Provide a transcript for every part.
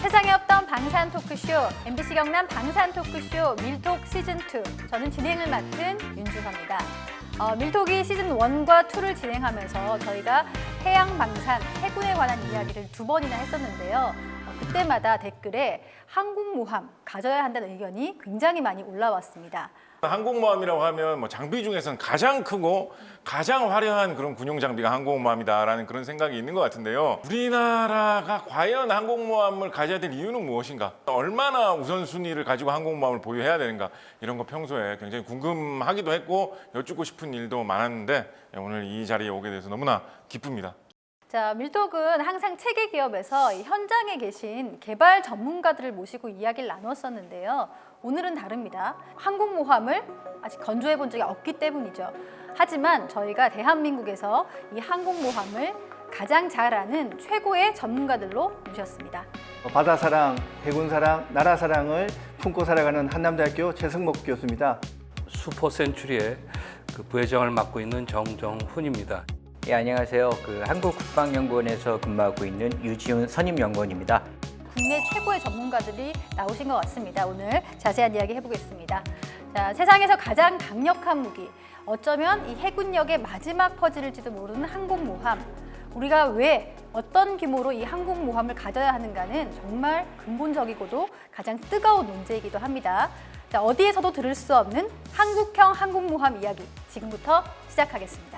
세상에 없던 방산 토크쇼, MBC 경남 방산 토크쇼 밀톡 시즌2. 저는 진행을 맡은 윤주화입니다. 밀톡이 시즌1과 2를 진행하면서 저희가 해양 방산, 해군에 관한 이야기를 2번이나 했었는데요. 그때마다 댓글에 항공모함 가져야 한다는 의견이 굉장히 많이 올라왔습니다. 항공모함이라고 하면 뭐 장비 중에서는 가장 크고 가장 화려한 그런 군용 장비가 항공모함이다라는 그런 생각이 있는 것 같은데요. 우리나라가 과연 항공모함을 가져야 될 이유는 무엇인가? 얼마나 우선순위를 가지고 항공모함을 보유해야 되는가? 이런 거 평소에 굉장히 궁금하기도 했고 여쭙고 싶은 일도 많았는데 오늘 이 자리에 오게 돼서 너무나 기쁩니다. 자, 밀톡은 항상 체계 기업에서 이 현장에 계신 개발 전문가들을 모시고 이야기를 나눴었는데요. 오늘은 다릅니다. 항공모함을 아직 건조해 본 적이 없기 때문이죠. 하지만 저희가 대한민국에서 이 항공모함을 가장 잘 아는 최고의 전문가들로 모셨습니다. 바다사랑, 해군사랑, 나라사랑을 품고 살아가는 한남대학교 최승목 교수입니다. 슈퍼센츄리의 부회장을 맡고 있는 정정훈입니다. 예, 안녕하세요. 한국국방연구원에서 근무하고 있는 유지훈 선임연구원입니다. 국내 최고의 전문가들이 나오신 것 같습니다. 오늘 자세한 이야기 해보겠습니다. 자, 세상에서 가장 강력한 무기, 어쩌면 이 해군력의 마지막 퍼즐일지도 모르는 항공모함. 우리가 왜 어떤 규모로 이 항공모함을 가져야 하는가는 정말 근본적이고도 가장 뜨거운 논제이기도 합니다. 자, 어디에서도 들을 수 없는 한국형 항공모함 이야기, 지금부터 시작하겠습니다.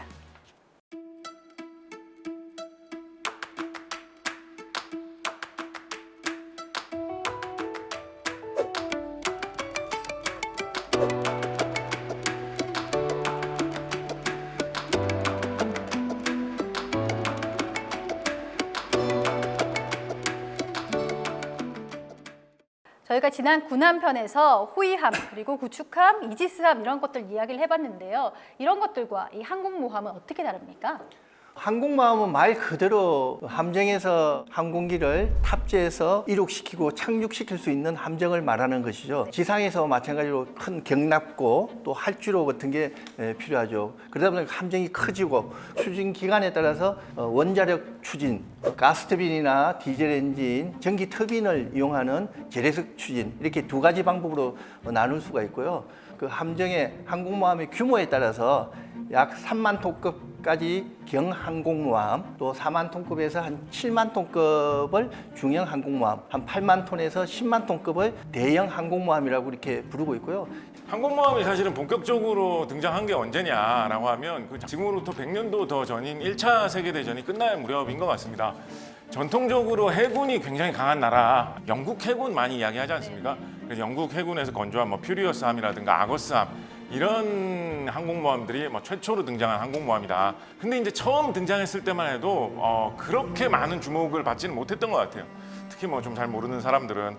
저희가 지난 군함편에서 호위함, 그리고 구축함, 이지스함 이런 것들 이야기를 해봤는데요. 이런 것들과 이 항공모함은 어떻게 다릅니까? 항공모함은 말 그대로 함정에서 항공기를 탑재해서 이륙시키고 착륙시킬 수 있는 함정을 말하는 것이죠. 지상에서 마찬가지로 큰 격납고 또 활주로 같은 게 필요하죠. 그러다 보니까 함정이 커지고 추진 기간에 따라서 원자력 추진, 가스터빈이나 디젤 엔진, 전기 터빈을 이용하는 재래식 추진 이렇게 두 가지 방법으로 나눌 수가 있고요. 그 함정의 항공모함의 규모에 따라서 약 3만 톤급까지 경항공모함, 또 4만 톤급에서 한 7만 톤급을 중형 항공모함, 한 8만 톤에서 10만 톤급을 대형 항공모함이라고 이렇게 부르고 있고요. 항공모함이 사실은 본격적으로 등장한 게 언제냐라고 하면 지금으로부터 100년도 더 전인 1차 세계대전이 끝날 무렵인 것 같습니다. 전통적으로 해군이 굉장히 강한 나라, 영국 해군 많이 이야기하지 않습니까? 그래서 영국 해군에서 건조한 퓨리어스함이라든가 아거스함 이런 항공모함들이 최초로 등장한 항공모함이다. 근데 이제 처음 등장했을 때만 해도 그렇게 많은 주목을 받지는 못했던 것 같아요. 특히 좀 잘 모르는 사람들은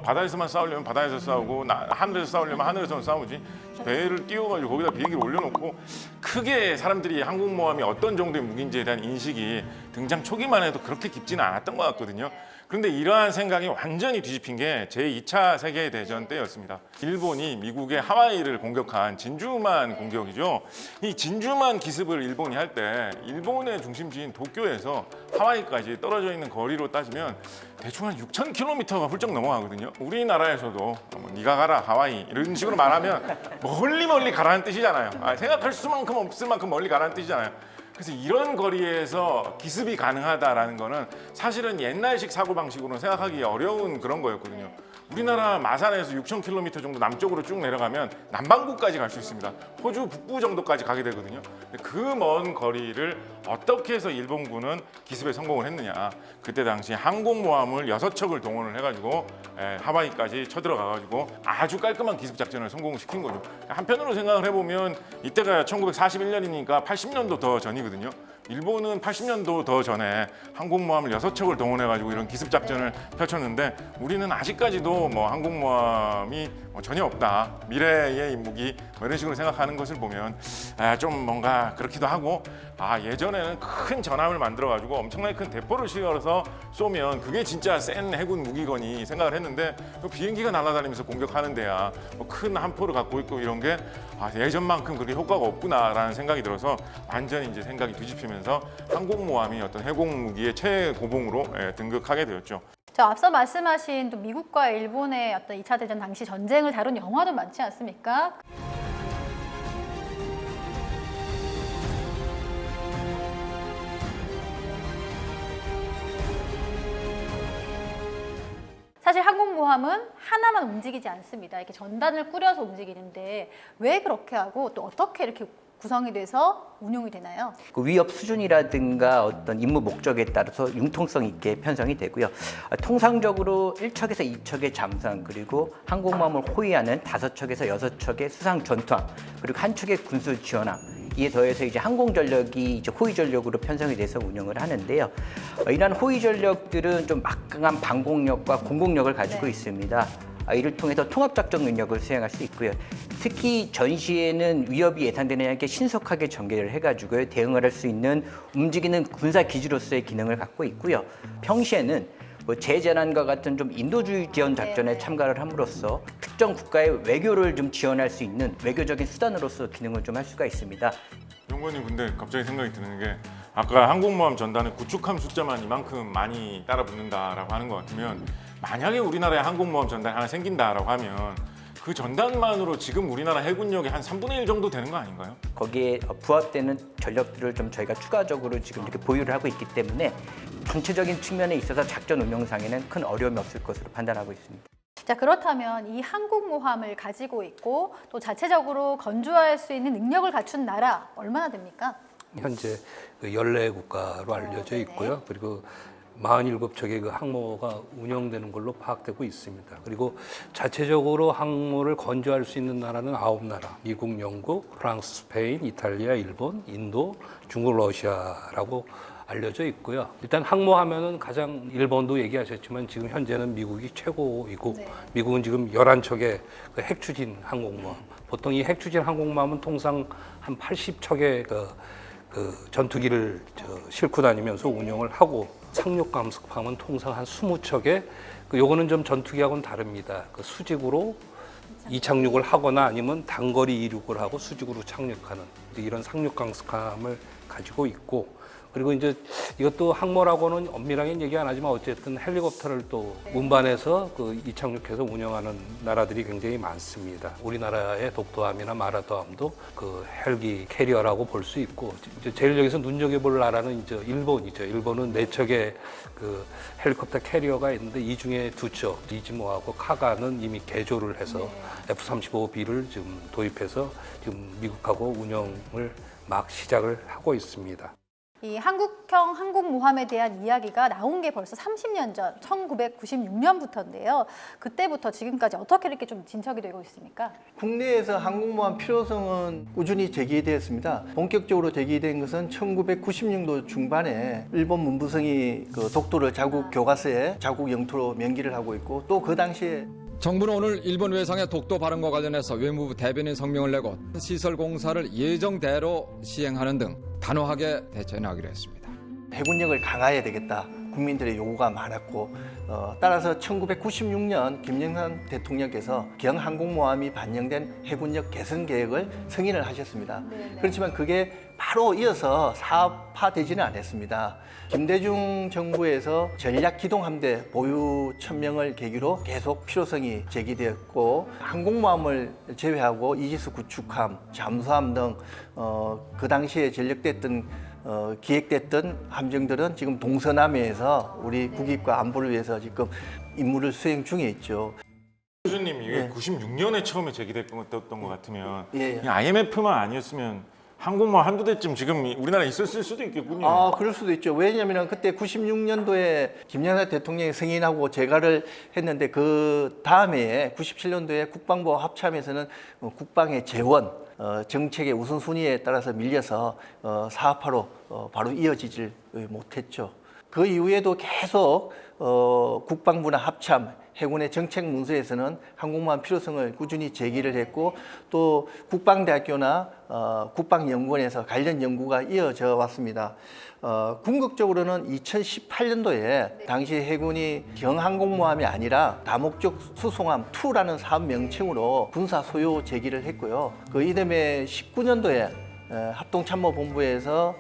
바다에서만 싸우려면 바다에서 싸우고 하늘에서 싸우려면 하늘에서 싸우지, 배를 띄워가지고 거기다 비행기를 올려놓고 크게 사람들이 항공모함이 어떤 정도의 무기인지에 대한 인식이 등장 초기만 해도 그렇게 깊지는 않았던 것 같거든요. 그런데 이러한 생각이 완전히 뒤집힌 게 제2차 세계대전 때였습니다. 일본이 미국의 하와이를 공격한 진주만 공격이죠. 이 진주만 기습을 일본이 할 때 일본의 중심지인 도쿄에서 하와이까지 떨어져 있는 거리로 따지면 대충 한 6,000km가 훌쩍 넘어가거든요. 우리나라에서도 네가 가라 하와이 이런 식으로 말하면 멀리 가라는 뜻이잖아요. 생각할 수만큼 없을 만큼 멀리 가라는 뜻이잖아요. 그래서 이런 거리에서 기습이 가능하다라는 거는 사실은 옛날식 사고방식으로는 생각하기 어려운 그런 거였거든요. 우리나라 마산에서 6,000km 정도 남쪽으로 쭉 내려가면 남반구까지 갈 수 있습니다. 호주 북부 정도까지 가게 되거든요. 그 먼 거리를 어떻게 해서 일본군은 기습에 성공을 했느냐. 그때 당시 항공모함을 6척을 동원을 해가지고 하와이까지 쳐들어가가지고 아주 깔끔한 기습 작전을 성공시킨 거죠. 한편으로 생각을 해보면 이때가 1941년이니까 80년도 더 전이거든요. 일본은 80년도 더 전에 항공모함을 6척을 동원해가지고 이런 기습 작전을 펼쳤는데 우리는 아직까지도 항공모함이 전혀 없다. 미래의 무기 이런 식으로 생각하는 것을 보면 좀 뭔가 그렇기도 하고 예전에는 큰 전함을 만들어가지고 엄청나게 큰 대포를 씌워서 쏘면 그게 진짜 센 해군 무기거니 생각을 했는데 비행기가 날아다니면서 공격하는 데야 큰 함포를 갖고 있고 이런 게 예전만큼 그렇게 효과가 없구나라는 생각이 들어서 완전히 이제 생각이 뒤집히면서 항공모함이 어떤 해공 무기의 최고봉으로 등극하게 되었죠. 저 앞서 말씀하신 또 미국과 일본의 어떤 2차 대전 당시 전쟁을 다룬 영화도 많지 않습니까? 사실 항공모함은 하나만 움직이지 않습니다. 이렇게 전단을 꾸려서 움직이는데 왜 그렇게 하고 또 어떻게 이렇게 구성이 돼서 운용이 되나요? 그 위협 수준이라든가 어떤 임무 목적에 따라서 융통성 있게 편성이 되고요. 통상적으로 1척에서 2척의 잠수함 그리고 항공모함을 호위하는 5척에서 6척의 수상 전투함 그리고 한 척의 군수 지원함 이에 더해서 이제 항공 전력이 이제 호위 전력으로 편성이 돼서 운영을 하는데요. 이러한 호위 전력들은 좀 막강한 방공력과 공공력을 가지고 있습니다. 이를 통해서 통합작전 능력을 수행할 수 있고요. 특히 전시에는 위협이 예상되는 함께 신속하게 전개를 해가지고 대응을 할 수 있는 움직이는 군사 기지로서의 기능을 갖고 있고요. 평시에는 뭐 재재난과 같은 좀 인도주의 지원 작전에 참가를 함으로써 특정 국가의 외교를 좀 지원할 수 있는 외교적인 수단으로서 기능을 좀 할 수가 있습니다. 연구원님 근데 갑자기 생각이 드는 게 아까 항공모함 전단에 구축함 숫자만 이만큼 많이 따라 붙는다라고 하는 것 같으면 만약에 우리나라에 항공모함 전단이 하나 생긴다라고 하면 그 전단만으로 지금 우리나라 해군력의 한 3분의 1 정도 되는 거 아닌가요? 거기에 부합되는 전력들을 좀 저희가 추가적으로 지금 이렇게 보유를 하고 있기 때문에 전체적인 측면에 있어서 작전 운영상에는 큰 어려움이 없을 것으로 판단하고 있습니다. 자, 그렇다면 이 항공모함을 가지고 있고 또 자체적으로 건조할 수 있는 능력을 갖춘 나라 얼마나 됩니까? 현재 그 14국가로 알려져 있고요. 그리고 47척의 그 항모가 운영되는 걸로 파악되고 있습니다. 그리고 자체적으로 항모를 건조할 수 있는 나라는 9나라, 미국, 영국, 프랑스, 스페인, 이탈리아, 일본, 인도, 중국, 러시아라고 알려져 있고요. 일단 항모하면은 가장 일본도 얘기하셨지만 지금 현재는 미국이 최고이고 미국은 지금 11척의 그 핵추진 항공모함. 보통 이 핵추진 항공모함은 통상 한 80척의 그 전투기를 싣고 다니면서 운영을 하고 상륙 감속함은 통상 한 20척의 요거는 좀 전투기하고는 다릅니다. 그 수직으로 이착륙을 하거나 아니면 단거리 이륙을 하고 수직으로 착륙하는 이런 상륙 감속함을 가지고 있고 그리고 이제 이것도 항모라고는 엄밀하게 얘기 안 하지만 어쨌든 헬리콥터를 또 운반해서 그 이착륙해서 운영하는 나라들이 굉장히 많습니다. 우리나라의 독도함이나 마라도함도 그 헬기 캐리어라고 볼 수 있고 이제 제일 여기서 눈여겨볼 나라는 이제 일본이죠. 일본은 4척의 그 헬리콥터 캐리어가 있는데 이 중에 2척 이즈모하고 카가는 이미 개조를 해서 F-35B를 지금 도입해서 지금 미국하고 운영을 막 시작을 하고 있습니다. 이 한국형 항공모함에 대한 이야기가 나온 게 벌써 30년 전 1996년부터인데요. 그때부터 지금까지 어떻게 이렇게 좀 진척이 되고 있습니까? 국내에서 항공모함 필요성은 꾸준히 제기되었습니다. 본격적으로 제기된 것은 1990년도 중반에 일본 문부성이 그 독도를 자국 교과서에 자국 영토로 명기를 하고 있고 또 그 당시에 정부는 오늘 일본 외상의 독도 발언과 관련해서 외무부 대변인 성명을 내고 시설 공사를 예정대로 시행하는 등 단호하게 대처해 나가기로 했습니다. 해군력을 강화해야 되겠다. 국민들의 요구가 많았고 따라서 1996년 김영삼 대통령께서 경항공모함이 반영된 해군력 개선 계획을 승인을 하셨습니다. 그렇지만 그게 바로 이어서 사업화되지는 않았습니다. 김대중 정부에서 전략기동함대 보유 천명을 계기로 계속 필요성이 제기되었고 항공모함을 제외하고 이지스 구축함, 잠수함 등 그 당시에 전력됐던 기획됐던 함정들은 지금 동서남해에서 우리 국익과 안보를 위해서 지금 임무를 수행 중에 있죠. 교수님 이게 96년에 처음에 제기됐던 것 같으면 예. 그냥 IMF만 아니었으면 항공모함 한두 대쯤 지금 우리나라에 있었을 수도 있겠군요. 그럴 수도 있죠. 왜냐하면 그때 96년도에 김영삼 대통령이 승인하고 재가를 했는데 그 다음에 97년도에 국방부 합참에서는 국방의 재원 정책의 우선순위에 따라서 밀려서 사업화로 바로 이어지질 못했죠. 그 이후에도 계속 국방부나 합참, 해군의 정책 문서에서는 항공모함 필요성을 꾸준히 제기를 했고 또 국방대학교나 국방연구원에서 관련 연구가 이어져 왔습니다. 궁극적으로는 2018년도에 당시 해군이 경항공모함이 아니라 다목적 수송함 2라는 사업 명칭으로 군사 소요 제기를 했고요. 그 이듬해 19년도에 합동참모본부에서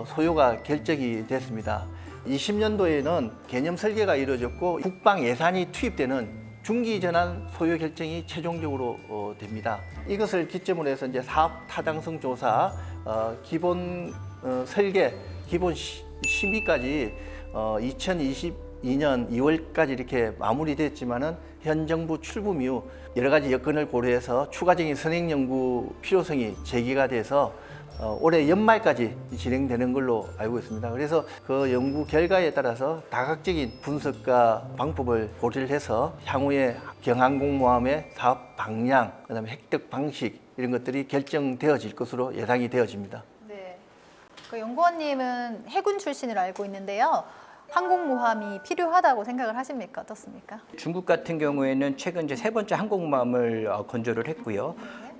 소요가 결정이 됐습니다. 20년도에는 개념 설계가 이루어졌고 국방 예산이 투입되는 중기 전환 소요 결정이 최종적으로 됩니다. 이것을 기점으로 해서 이제 사업 타당성 조사, 기본 설계, 기본 심의까지 2022년 2월까지 이렇게 마무리됐지만은 현 정부 출범 이후 여러 가지 여건을 고려해서 추가적인 선행 연구 필요성이 제기가 돼서 올해 연말까지 진행되는 걸로 알고 있습니다. 그래서 그 연구 결과에 따라서 다각적인 분석과 방법을 고려를 해서 향후에 경항공모함의 사업 방향, 그다음에 획득 방식 이런 것들이 결정되어질 것으로 예상이 되어집니다. 네. 그 연구원님은 해군 출신을 알고 있는데요. 항공모함이 필요하다고 생각을 하십니까? 어떻습니까? 중국 같은 경우에는 최근 이제 세 번째 항공모함을 건조를 했고요.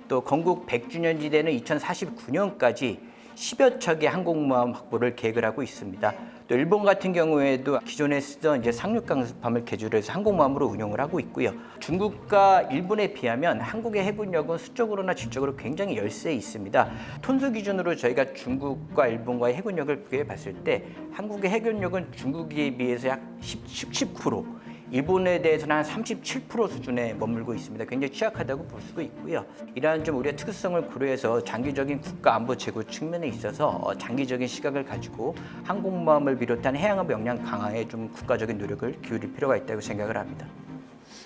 또 건국 100주년 지대는 2049년까지 10여 척의 항공모함 확보를 계획을 하고 있습니다. 또 일본 같은 경우에도 기존에 쓰던 이제 상륙강습함을 개조를 해서 항공모함으로 운영을 하고 있고요. 중국과 일본에 비하면 한국의 해군력은 수적으로나 질적으로 굉장히 열세에 있습니다. 톤수 기준으로 저희가 중국과 일본과의 해군력을 비교해 봤을 때 한국의 해군력은 중국에 비해서 약 19%, 일본에 대해서는 한 37% 수준에 머물고 있습니다. 굉장히 취약하다고 볼 수가 있고요. 이러한 좀 우리의 특수성을 고려해서 장기적인 국가 안보 제고 측면에 있어서 장기적인 시각을 가지고 항공모함을 비롯한 해양업 역량 강화에 좀 국가적인 노력을 기울일 필요가 있다고 생각을 합니다.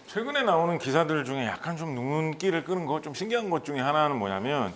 최근에 나오는 기사들 중에 약간 좀 눈길을 끄는 거 좀 신기한 것 중에 하나는 뭐냐면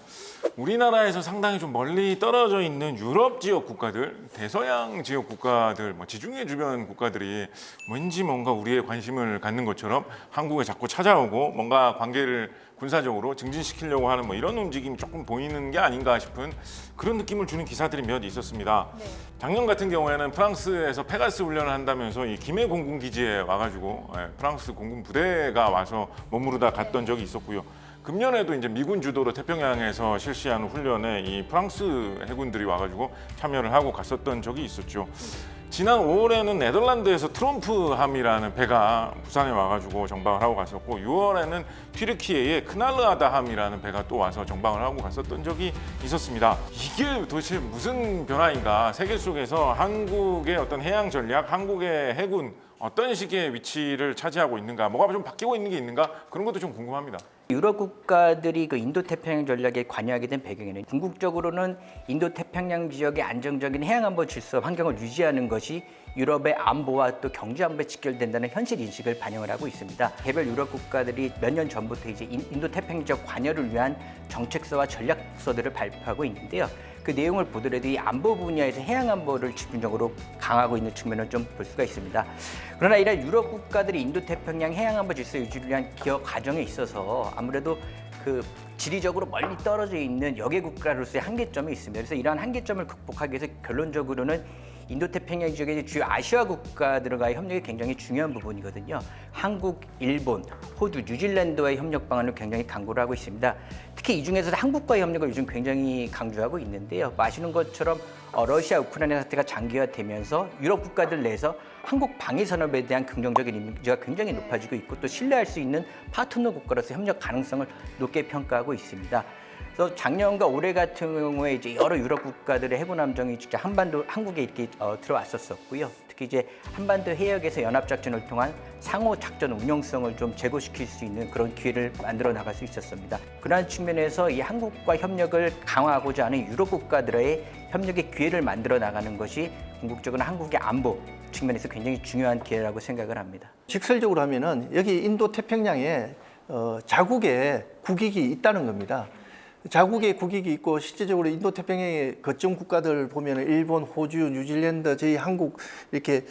우리나라에서 상당히 좀 멀리 떨어져 있는 유럽 지역 국가들, 대서양 지역 국가들, 지중해 주변 국가들이 왠지 뭔가 우리의 관심을 갖는 것처럼 한국에 자꾸 찾아오고 뭔가 관계를 군사적으로 증진시키려고 하는 이런 움직임이 조금 보이는 게 아닌가 싶은 그런 느낌을 주는 기사들이 몇 있었습니다. 네. 작년 같은 경우에는 프랑스에서 페가스 훈련을 한다면서 이 김해 공군 기지에 와가지고 프랑스 공군 부대가 와서 머무르다 갔던 적이 있었고요. 금년에도 이제 미군 주도로 태평양에서 실시하는 훈련에 이 프랑스 해군들이 와가지고 참여를 하고 갔었던 적이 있었죠. 지난 5월에는 네덜란드에서 트롬프함이라는 배가 부산에 와가지고 정방을 하고 갔었고 6월에는 튀르키예의 크날르아다함이라는 배가 또 와서 정방을 하고 갔었던 적이 있었습니다. 이게 도대체 무슨 변화인가? 세계 속에서 한국의 어떤 해양 전략, 한국의 해군 어떤 식의 위치를 차지하고 있는가? 뭐가 좀 바뀌고 있는 게 있는가? 그런 것도 좀 궁금합니다. 유럽 국가들이 그 인도태평양 전략에 관여하게 된 배경에는 궁극적으로는 인도태평양 지역의 안정적인 해양안보 질서 환경을 유지하는 것이 유럽의 안보와 또 경제 안보에 직결된다는 현실 인식을 반영을 하고 있습니다. 개별 유럽 국가들이 몇 년 전부터 이제 인도태평양 지역 관여를 위한 정책서와 전략서들을 발표하고 있는데요. 그 내용을 보더라도 이 안보 분야에서 해양 안보를 집중적으로 강화하고 있는 측면을 좀 볼 수가 있습니다. 그러나 이런 유럽 국가들이 인도태평양 해양 안보 질서 유지를 위한 기여 과정에 있어서 아무래도 그 지리적으로 멀리 떨어져 있는 역의 국가로서의 한계점이 있습니다. 그래서 이러한 한계점을 극복하기 위해서 결론적으로는 인도태평양 지역의 주요 아시아 국가들과의 협력이 굉장히 중요한 부분이거든요. 한국, 일본, 호주, 뉴질랜드와의 협력 방안을 굉장히 강구를 하고 있습니다. 특히 이 중에서도 한국과의 협력을 요즘 굉장히 강조하고 있는데요. 아시는 것처럼 러시아, 우크라이나 사태가 장기화되면서 유럽 국가들 내에서 한국 방위 산업에 대한 긍정적인 이미지가 굉장히 높아지고 있고 또 신뢰할 수 있는 파트너 국가로서 협력 가능성을 높게 평가하고 있습니다. 그래서 작년과 올해 같은 경우에 이제 여러 유럽 국가들의 해군 함정이 직접 한국에 이렇게 들어왔었고요. 특히 이제 한반도 해역에서 연합작전을 통한 상호 작전 운용성을 좀 제고시킬 수 있는 그런 기회를 만들어 나갈 수 있었습니다. 그러한 측면에서 이 한국과 협력을 강화하고자 하는 유럽 국가들의 협력의 기회를 만들어 나가는 것이 궁극적으로 한국의 안보 측면에서 굉장히 중요한 기회라고 생각을 합니다. 직설적으로 하면은 여기 인도 태평양에 자국의 국익이 있다는 겁니다. 자국의 국익이 있고 실제적으로 인도 태평양의 거점 국가들 보면 일본, 호주, 뉴질랜드, 저희 한국 이렇게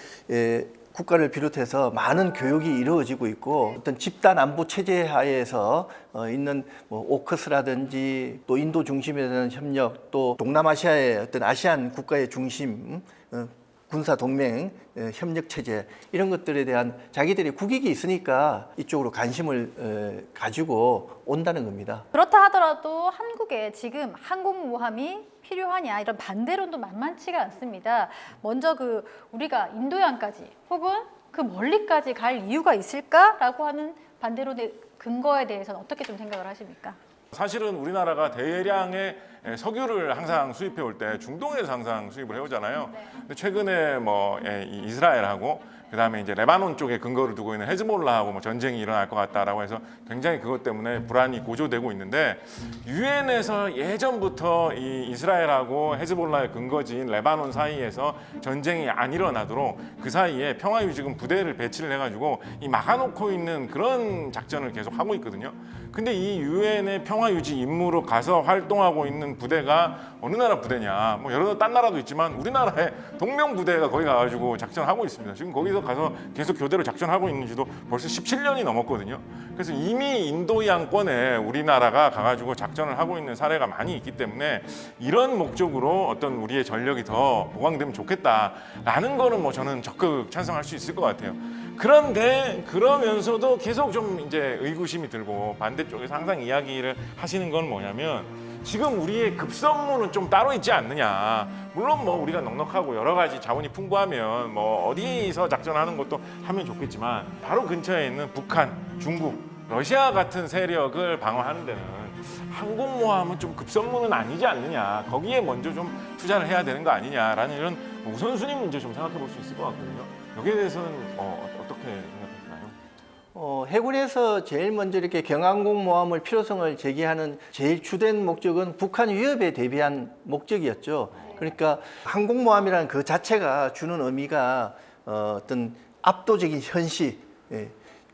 국가를 비롯해서 많은 교육이 이루어지고 있고 어떤 집단 안보 체제 하에서 있는 오커스라든지 또 인도 중심에 대한 협력 또 동남아시아의 어떤 아시안 국가의 중심 군사 동맹 협력 체제 이런 것들에 대한 자기들의 국익이 있으니까 이쪽으로 관심을 가지고 온다는 겁니다. 그렇다 하더라도 한국에 지금 항공모함이 필요하냐 이런 반대론도 만만치가 않습니다. 먼저 우리가 인도양까지 혹은 그 멀리까지 갈 이유가 있을까라고 하는 반대론의 근거에 대해서는 어떻게 좀 생각을 하십니까? 사실은 우리나라가 대량의 석유를 항상 수입해 올 때 중동에서 항상 수입을 해오잖아요. 근데 최근에 이 이스라엘하고 그다음에 이제 레바논 쪽에 근거를 두고 있는 헤즈볼라하고 전쟁이 일어날 것 같다라고 해서 굉장히 그것 때문에 불안이 고조되고 있는데 유엔에서 예전부터 이 이스라엘하고 헤즈볼라의 근거지인 레바논 사이에서 전쟁이 안 일어나도록 그 사이에 평화유지군 부대를 배치를 해가지고 이 막아놓고 있는 그런 작전을 계속 하고 있거든요. 근데 이 유엔의 평화유지 임무로 가서 활동하고 있는 부대가 어느 나라 부대냐? 여러 딴 나라도 있지만 우리나라의 동명 부대가 거기 가가지고 작전하고 있습니다. 지금 거기서 가서 계속 교대로 작전하고 있는지도 벌써 17년이 넘었거든요. 그래서 이미 인도양권에 우리나라가 가가지고 작전을 하고 있는 사례가 많이 있기 때문에 이런 목적으로 어떤 우리의 전력이 더 보강되면 좋겠다라는 거는 저는 적극 찬성할 수 있을 것 같아요. 그런데 그러면서도 계속 좀 이제 의구심이 들고 반대쪽에서 항상 이야기를 하시는 건 뭐냐면 지금 우리의 급선무는 좀 따로 있지 않느냐. 물론 우리가 넉넉하고 여러 가지 자원이 풍부하면 어디서 작전하는 것도 하면 좋겠지만 바로 근처에 있는 북한, 중국, 러시아 같은 세력을 방어하는 데는 항공모함은 좀 급선무는 아니지 않느냐. 거기에 먼저 좀 투자를 해야 되는 거 아니냐라는 이런 우선순위 문제 좀 생각해 볼 수 있을 것 같거든요. 여기에 대해서는 어떻게 생각하시나요? 해군에서 제일 먼저 이렇게 경항공모함을 필요성을 제기하는 제일 주된 목적은 북한 위협에 대비한 목적이었죠. 그러니까 항공모함이라는 그 자체가 주는 의미가 어떤 압도적인 현시,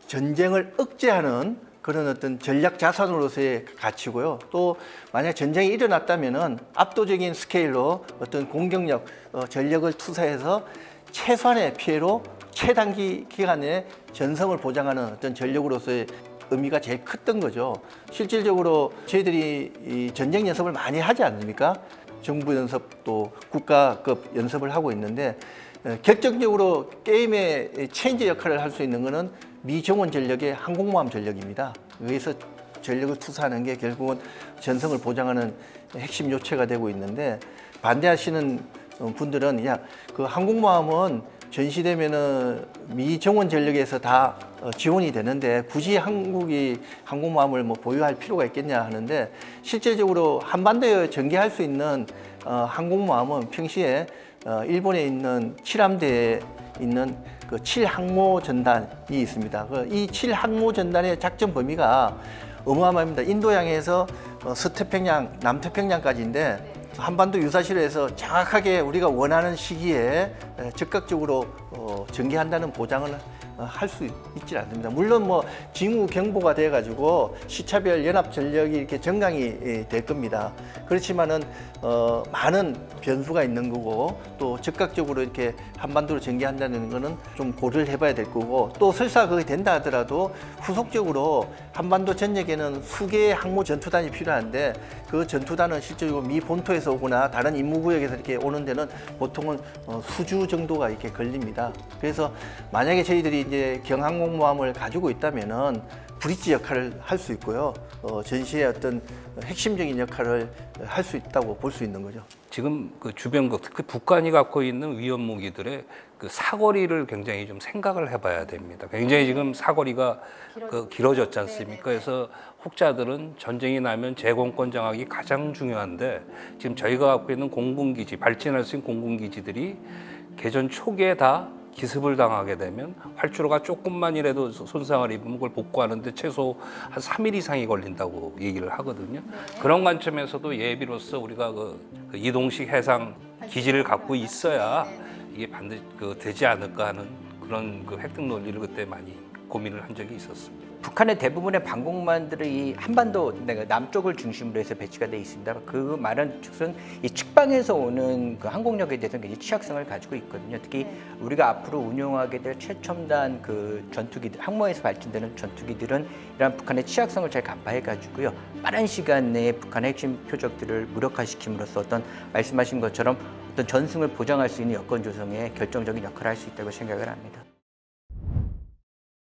전쟁을 억제하는 그런 어떤 전략 자산으로서의 가치고요. 또 만약 전쟁이 일어났다면은 압도적인 스케일로 어떤 공격력, 전력을 투사해서 최소한의 피해로 최단기 기간에 전성을 보장하는 어떤 전력으로서의 의미가 제일 컸던 거죠. 실질적으로 저희들이 이 전쟁 연습을 많이 하지 않습니까? 정부 연습도 국가급 연습을 하고 있는데 결정적으로 게임의 체인지 역할을 할 수 있는 것은 미 정원 전력의 항공모함 전력입니다. 여기서 전력을 투사하는 게 결국은 전성을 보장하는 핵심 요체가 되고 있는데 반대하시는 분들은 그냥 그 항공모함은 전시되면은 미 정원 전력에서 다 지원이 되는데 굳이 한국이 항공모함을 보유할 필요가 있겠냐 하는데 실제적으로 한반도에 전개할 수 있는 항공모함은 평시에 일본에 있는 7함대에 있는 그 7항모 전단이 있습니다. 이 7항모 전단의 작전 범위가 어마어마합니다. 인도양에서 서태평양, 남태평양까지인데 한반도 유사시로에서 정확하게 우리가 원하는 시기에 적극적으로 전개한다는 보장을 할 수 있지 않습니다. 물론 징후 경보가 돼가지고 시차별 연합 전력이 이렇게 정강이 될 겁니다. 그렇지만은 많은 변수가 있는 거고 또 즉각적으로 이렇게 한반도로 전개한다는 거는 좀 고려를 해봐야 될 거고 또 설사 그게 된다 하더라도 후속적으로 한반도 전역에는 수개의 항모 전투단이 필요한데 그 전투단은 실제로 미 본토에서 오거나 다른 임무구역에서 이렇게 오는 데는 보통은 수주 정도가 이렇게 걸립니다. 그래서 만약에 저희들이 이제 경항공모함을 가지고 있다면은 브릿지 역할을 할 수 있고요. 전시의 어떤 핵심적인 역할을 할 수 있다고 볼 수 있는 거죠. 지금 그 주변국, 특히 북한이 갖고 있는 위험 무기들의 그 사거리를 굉장히 좀 생각을 해봐야 됩니다. 굉장히 지금 사거리가 길어졌지 않습니까? 그래서 혹자들은 전쟁이 나면 제공권 장악이 가장 중요한데 지금 저희가 갖고 있는 공군기지, 발진할 수 있는 공군기지들이 개전 초기에 다 기습을 당하게 되면 활주로가 조금만이라도 손상을 입으면 그걸 복구하는데 최소 한 3일 이상이 걸린다고 얘기를 하거든요. 그런 관점에서도 예비로서 우리가 그 이동식 해상 기지를 갖고 있어야 이게 반드시 되지 않을까 하는 그런 획득 논리를 그때 많이 고민을 한 적이 있었습니다. 북한의 대부분의 방공모함들이 이 한반도 남쪽을 중심으로 해서 배치가 돼 있습니다. 그 말은 즉슨 이 측방에서 오는 그 항공력에 대해서는 굉장히 취약성을 가지고 있거든요. 특히 우리가 앞으로 운용하게 될 최첨단 그 전투기들, 항모에서 발진되는 전투기들은 이러한 북한의 취약성을 잘 간파해 가지고요. 빠른 시간 내에 북한의 핵심 표적들을 무력화시킴으로써 어떤 말씀하신 것처럼 어떤 전승을 보장할 수 있는 여건 조성에 결정적인 역할을 할 수 있다고 생각을 합니다.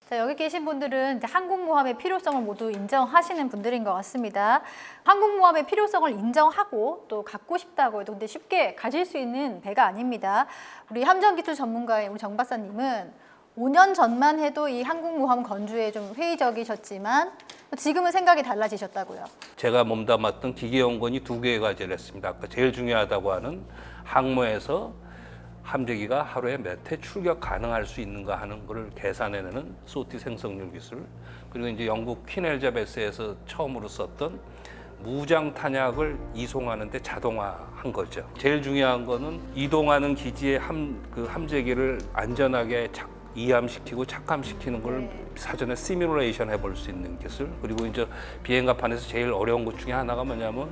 자, 여기 계신 분들은 이제 항공모함의 필요성을 모두 인정하시는 분들인 것 같습니다. 항공모함의 필요성을 인정하고 또 갖고 싶다고 해도 근데 쉽게 가질 수 있는 배가 아닙니다. 우리 함정기술 전문가인 우리 정 박사님은 5년 전만 해도 이 항공모함 건조에 좀 회의적이셨지만 지금은 생각이 달라지셨다고요. 제가 몸담았던 기계연구원이 2개의 과제를 했습니다. 아까 제일 중요하다고 하는 항모에서 함재기가 하루에 몇 회 출격 가능할 수 있는가 하는 것을 계산해내는 소티 생성률 기술, 그리고 이제 영국 퀸 엘자베스에서 처음으로 썼던 무장 탄약을 이송하는 데 자동화한 거죠. 제일 중요한 거는 이동하는 기지의 함재기를 안전하게 이함시키고 착함시키는 걸 사전에 시뮬레이션 해볼 수 있는 기술, 그리고 이제 비행갑판에서 제일 어려운 것 중에 하나가 뭐냐면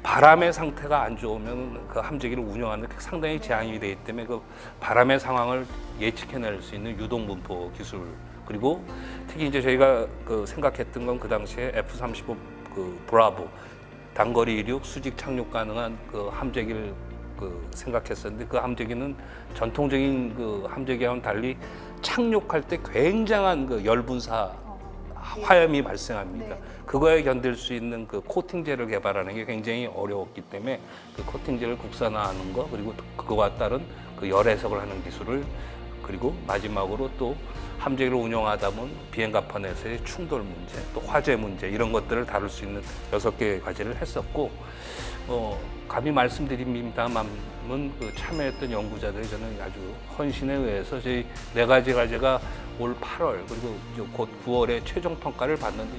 바람의 상태가 안 좋으면 그 함재기를 운영하는 데 상당히 제한이 되기 때문에 그 바람의 상황을 예측해낼 수 있는 유동분포 기술, 그리고 특히 이제 저희가 생각했던 건 그 당시에 F-35 브라보 단거리 이륙 수직 착륙 가능한 함재기를 생각했었는데, 그 함재기는 전통적인 함재기와는 달리 착륙할 때 굉장한 열분사 화염이 발생합니다. 네. 그거에 견딜 수 있는 코팅제를 개발하는 게 굉장히 어려웠기 때문에 그 코팅제를 국산화하는 거, 그리고 그거와 따른 열 해석을 하는 기술을, 그리고 마지막으로 또 함재기를 운영하다 보면 비행갑판에서의 충돌 문제, 또 화재 문제, 이런 것들을 다룰 수 있는 6개의 과제를 했었고, 감히 말씀드립니다만은 참여했던 연구자들이 저는 아주 헌신에 의해서 저희 4가지 과제가 올 8월 그리고 곧 9월에 최종 평가를 받는데,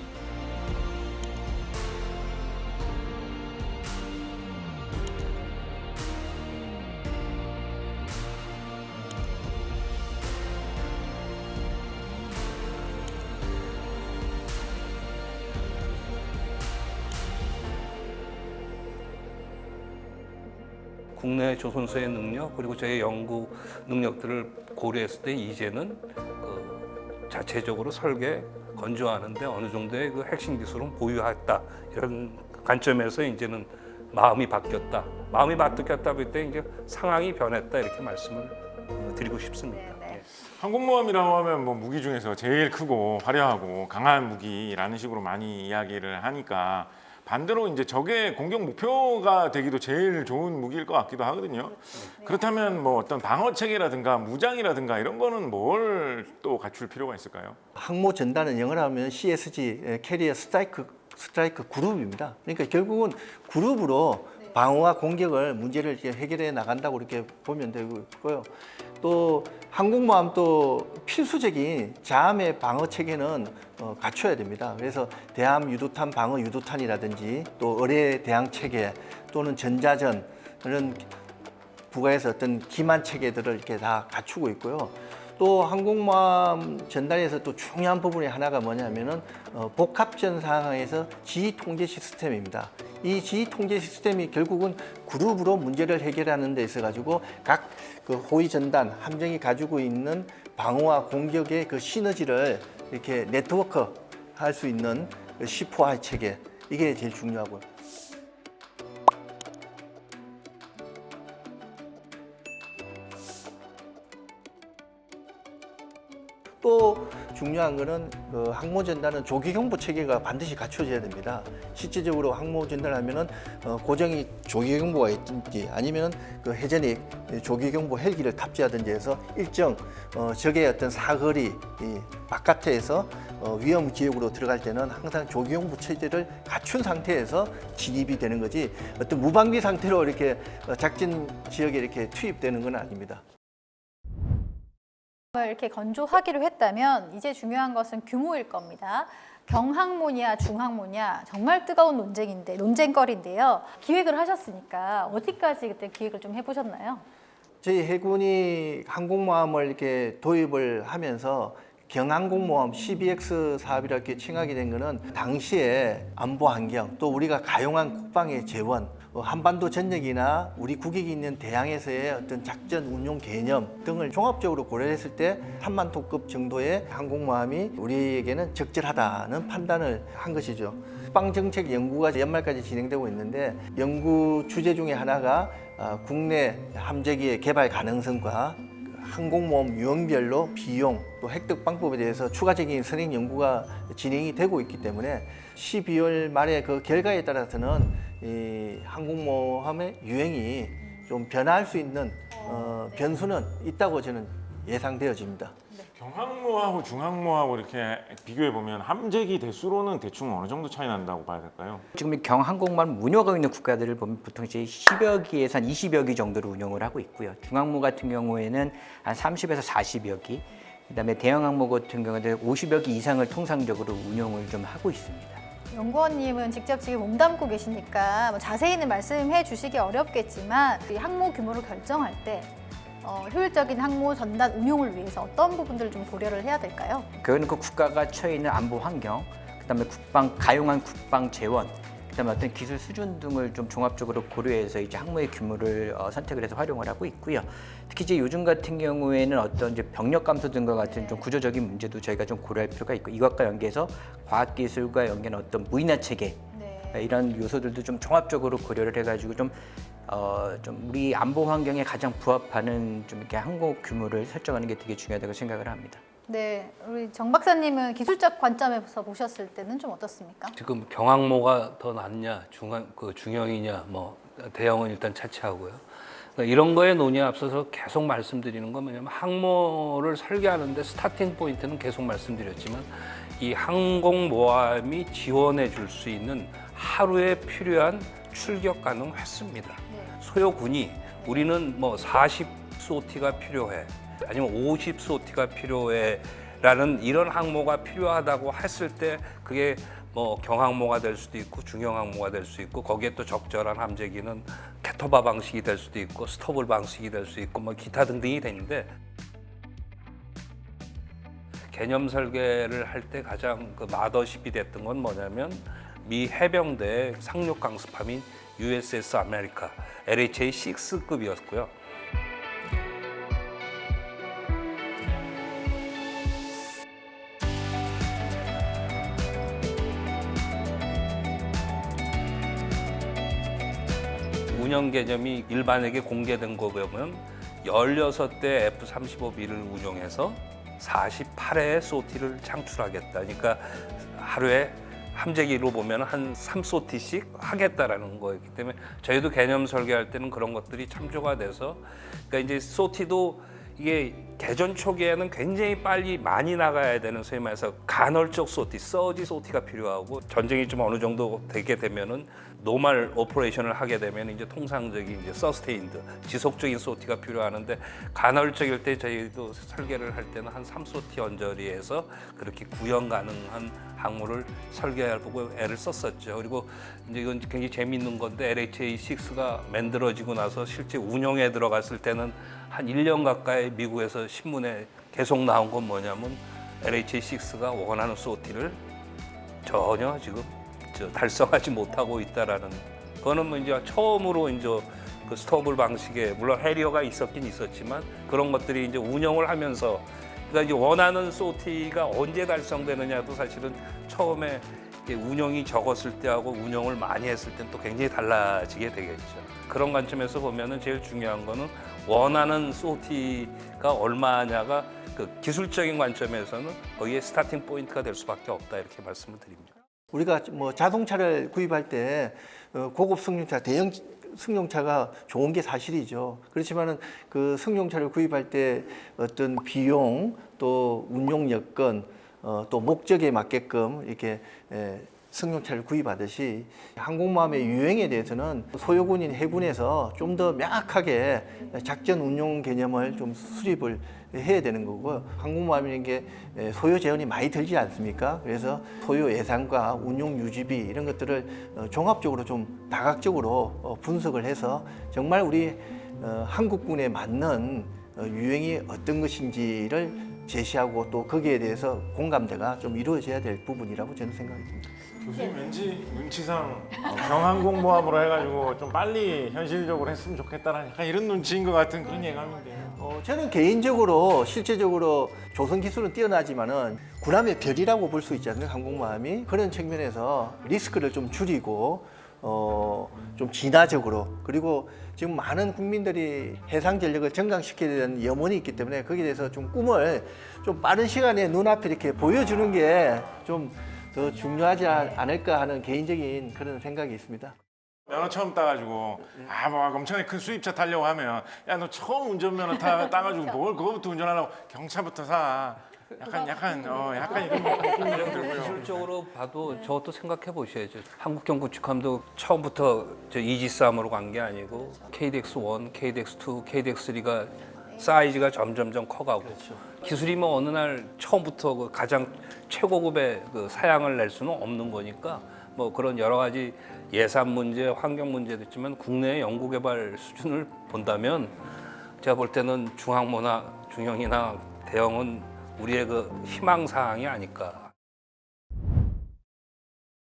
국내 조선소의 능력, 그리고 저희 연구 능력들을 고려했을 때 이제는 자체적으로 설계, 건조하는데 어느 정도의 핵심 기술은 보유했다, 이런 관점에서 이제는 마음이 바뀌었다. 마음이 바뀌었다 볼 때 이제 상황이 변했다, 이렇게 말씀을 드리고 싶습니다. 네. 항공모함이라고 하면 뭐 무기 중에서 제일 크고 화려하고 강한 무기라는 식으로 많이 이야기를 하니까 반대로 이제 적의 공격 목표가 되기도 제일 좋은 무기일 것 같기도 하거든요. 그렇다면 뭐 어떤 방어 체계라든가 무장이라든가 이런 거는 뭘 또 갖출 필요가 있을까요? 항모 전단은 영어로 하면 CSG 캐리어 스트라이크 그룹입니다. 그러니까 결국은 그룹으로 방어와 공격을 문제를 이렇게 해결해 나간다고 이렇게 보면 되고요. 또 항공모함 또 필수적인 자함의 방어 체계는 갖춰야 됩니다. 그래서 대함 유도탄 방어 유도탄이라든지 또 어뢰 대항 체계 또는 전자전 이런 부가해서 어떤 기만 체계들을 이렇게 다 갖추고 있고요. 또 항공모함 전단에서 또 중요한 부분이 하나가 뭐냐면은 복합전 상황에서 지휘 통제 시스템입니다. 이 지휘 통제 시스템이 결국은 그룹으로 문제를 해결하는 데 있어 가지고 각 호위 전단 함정이 가지고 있는 방어와 공격의 시너지를 이렇게 네트워크 할 수 있는 C4I 체계, 이게 제일 중요하고요. 또 중요한 거는 항모전단은 조기경보 체계가 반드시 갖춰져야 됩니다. 실질적으로 항모전단을 하면은 고정이 조기경보가 있든지 아니면 해전이 조기경보 헬기를 탑재하든지 해서 일정 적의 어떤 사거리 바깥에서 위험 지역으로 들어갈 때는 항상 조기경보 체제를 갖춘 상태에서 진입이 되는 거지, 어떤 무방비 상태로 이렇게 작전 지역에 이렇게 투입되는 건 아닙니다. 이렇게 건조하기로 했다면 이제 중요한 것은 규모일 겁니다. 경항모냐 중항모냐 정말 뜨거운 논쟁거리인데요. 기획을 하셨으니까 어디까지 그때 기획을 좀 해보셨나요? 저희 해군이 항공모함을 이렇게 도입을 하면서 경항공모함 CBX 사업이라 이렇게 칭하게 된 거는 당시에 안보 환경, 또 우리가 가용한 국방의 재원, 한반도 전역이나 우리 국익이 있는 대양에서의 어떤 작전 운용 개념 등을 종합적으로 고려했을 때 3만 톤급 정도의 항공모함이 우리에게는 적절하다는 판단을 한 것이죠. 국방정책 연구가 연말까지 진행되고 있는데, 연구 주제 중에 하나가 국내 함재기의 개발 가능성과 항공모함 유형별로 비용 또 획득 방법에 대해서 추가적인 선행 연구가 진행이 되고 있기 때문에 12월 말에 그 결과에 따라서는 이 항공모함의 유형이 좀 변화할 수 있는 변수는 있다고 저는 예상되어집니다. 경항모하고 중항모하고 이렇게 비교해 보면 함재기 대수로는 대충 어느 정도 차이 난다고 봐야 될까요? 지금 이 경항공만 운영하고 있는 국가들을 보면 보통 이제 10여 기에서 한 20여 기 정도를 운영을 하고 있고요. 중항모 같은 경우에는 한 30에서 40여 기, 그다음에 대형 항모 같은 경우는 50여 기 이상을 통상적으로 운영을 좀 하고 있습니다. 연구원님은 직접 지금 몸담고 계시니까 뭐 자세히는 말씀해 주시기 어렵겠지만 이 항모 규모를 결정할 때 효율적인 항모 전단 운용을 위해서 어떤 부분들을 좀 고려를 해야 될까요? 그거는 그 국가가 처해 있는 안보 환경, 그다음에 가용한 국방 재원, 그다음에 어떤 기술 수준 등을 좀 종합적으로 고려해서 이제 항모의 규모를 선택을 해서 활용을 하고 있고요. 특히 이제 요즘 같은 경우에는 어떤 이제 병력 감소 등과 같은 좀 구조적인 문제도 저희가 좀 고려할 필요가 있고, 이것과 연계해서 과학기술과 연계한 어떤 무인화 체계 이런 요소들도 좀 종합적으로 고려를 해가지고 좀 우리 안보 환경에 가장 부합하는 좀 이렇게 항모 규모를 설정하는 게 되게 중요하다고 생각을 합니다. 네, 우리 정 박사님은 기술적 관점에서 보셨을 때는 좀 어떻습니까? 지금 경항모가 더 낫냐, 중형이냐, 뭐 대형은 일단 차치하고요. 그러니까 이런 거에 논의에 앞서서 계속 말씀드리는 건 뭐냐면, 항모를 설계하는데 스타팅 포인트는 계속 말씀드렸지만, 이 항공모함이 지원해 줄 수 있는 하루에 필요한 출격 가능 횟수입니다. 소요군이 우리는 뭐 40소티가 필요해, 아니면 50소티가 필요해 라는 이런 항모가 필요하다고 했을 때, 그게 뭐 경항모가 될 수도 있고 중형항모가 될 수 있고, 거기에 또 적절한 함재기는 캐터바 방식이 될 수도 있고 스토블 방식이 될 수 있고 뭐 기타 등등이 되는데, 개념 설계를 할 때 가장 그 마더십이 됐던 건 뭐냐면, 미 해병대의 상륙 강습함인 USS 아메리카 LHA-6급이었고요. 운영 개념이 일반에게 공개된 거 보면 16대 F-35B를 운용해서 48회의 소티를 창출하겠다. 그러니까 하루에 함재기로 보면 한 3소티씩 하겠다라는 거였기 때문에, 저희도 개념 설계할 때는 그런 것들이 참조가 돼서, 그러니까 이제 소티도 이게 개전 초기에는 굉장히 빨리 많이 나가야 되는, 소위 말해서 간헐적 소티, 서지 소티가 필요하고, 전쟁이 좀 어느 정도 되게 되면은 노멀 오퍼레이션을 하게 되면 이제 통상적인 이제 서스테인드, 지속적인 소티가 필요하는데, 간헐적일 때 저희도 설계를 할 때는 한 3소티 언저리에서 그렇게 구현 가능한 항모를 설계하고 애를 썼었죠. 그리고 이제 이건 굉장히 재미있는 건데, LHA-6가 만들어지고 나서 실제 운영에 들어갔을 때는 한 1년 가까이 미국에서 신문에 계속 나온 건 뭐냐면, LHA-6가 원하는 소티를 전혀 지금 달성하지 못하고 있다라는. 그거는 뭐 이제 처음으로 이제 그 스토블 방식의, 물론 해리어가 있었긴 있었지만, 그런 것들이 이제 운영을 하면서, 그러니까 이제 원하는 소티가 언제 달성되느냐도 사실은 처음에 운영이 적었을 때하고 운영을 많이 했을 때는 또 굉장히 달라지게 되겠죠. 그런 관점에서 보면은 제일 중요한 거는 원하는 소티가 얼마냐가 그 기술적인 관점에서는 거기에 스타팅 포인트가 될 수밖에 없다, 이렇게 말씀을 드립니다. 우리가 뭐 자동차를 구입할 때 고급 승용차, 대형 승용차가 좋은 게 사실이죠. 그렇지만은 그 승용차를 구입할 때 어떤 비용, 또 운용 여건, 또 목적에 맞게끔 이렇게 승용차를 구입하듯이, 항공모함의 유행에 대해서는 소요군인 해군에서 좀 더 명확하게 작전 운용 개념을 좀 수립을 해야 되는 거고요. 항공모함이라는 게 소요 재원이 많이 들지 않습니까? 그래서 소요 예산과 운용 유지비 이런 것들을 종합적으로 좀 다각적으로 분석을 해서 정말 우리 한국군에 맞는 유행이 어떤 것인지를 제시하고, 또 거기에 대해서 공감대가 좀 이루어져야 될 부분이라고 저는 생각이 듭니다. 교수님 왠지 눈치상 경항공모함으로 해가지고 좀 빨리 현실적으로 했으면 좋겠다는 약간 이런 눈치인 것 같은 그런 예감인데요. 저는 개인적으로 실제적으로 조선 기술은 뛰어나지만은 군함의 별이라고 볼 수 있지 않나요? 항공모함이 그런 측면에서 리스크를 좀 줄이고 좀 진화적으로, 그리고 지금 많은 국민들이 해상 전력을 정강시켜야 되는 염원이 있기 때문에 거기에 대해서 좀 꿈을 좀 빠른 시간에 눈앞에 이렇게 보여주는 게 좀 더 중요하지 않을까 하는 개인적인 그런 생각이 있습니다. 면허 처음 따가지고 막 엄청나게 큰 수입차 타려고 하면 야 너 처음 운전면허 따가지고 뭘 그거부터 운전하려고 경차부터 사. 약간 이런 느낌이 좀 들고요. 기술적으로 봐도 저것도 생각해 보셔야죠. 한국경구축함도 처음부터 이지스함으로 간 게 아니고 KDX1, KDX2, KDX3가 사이즈가 점점점 커가고 기술이 뭐 어느 날 처음부터 그 가장 최고급의 그 사양을 낼 수는 없는 거니까 뭐 그런 여러 가지 예산 문제, 환경 문제도 있지만 국내 연구개발 수준을 본다면 제가 볼 때는 중항모나 중형이나 대형은 우리의 그 희망 사항이 아닐까.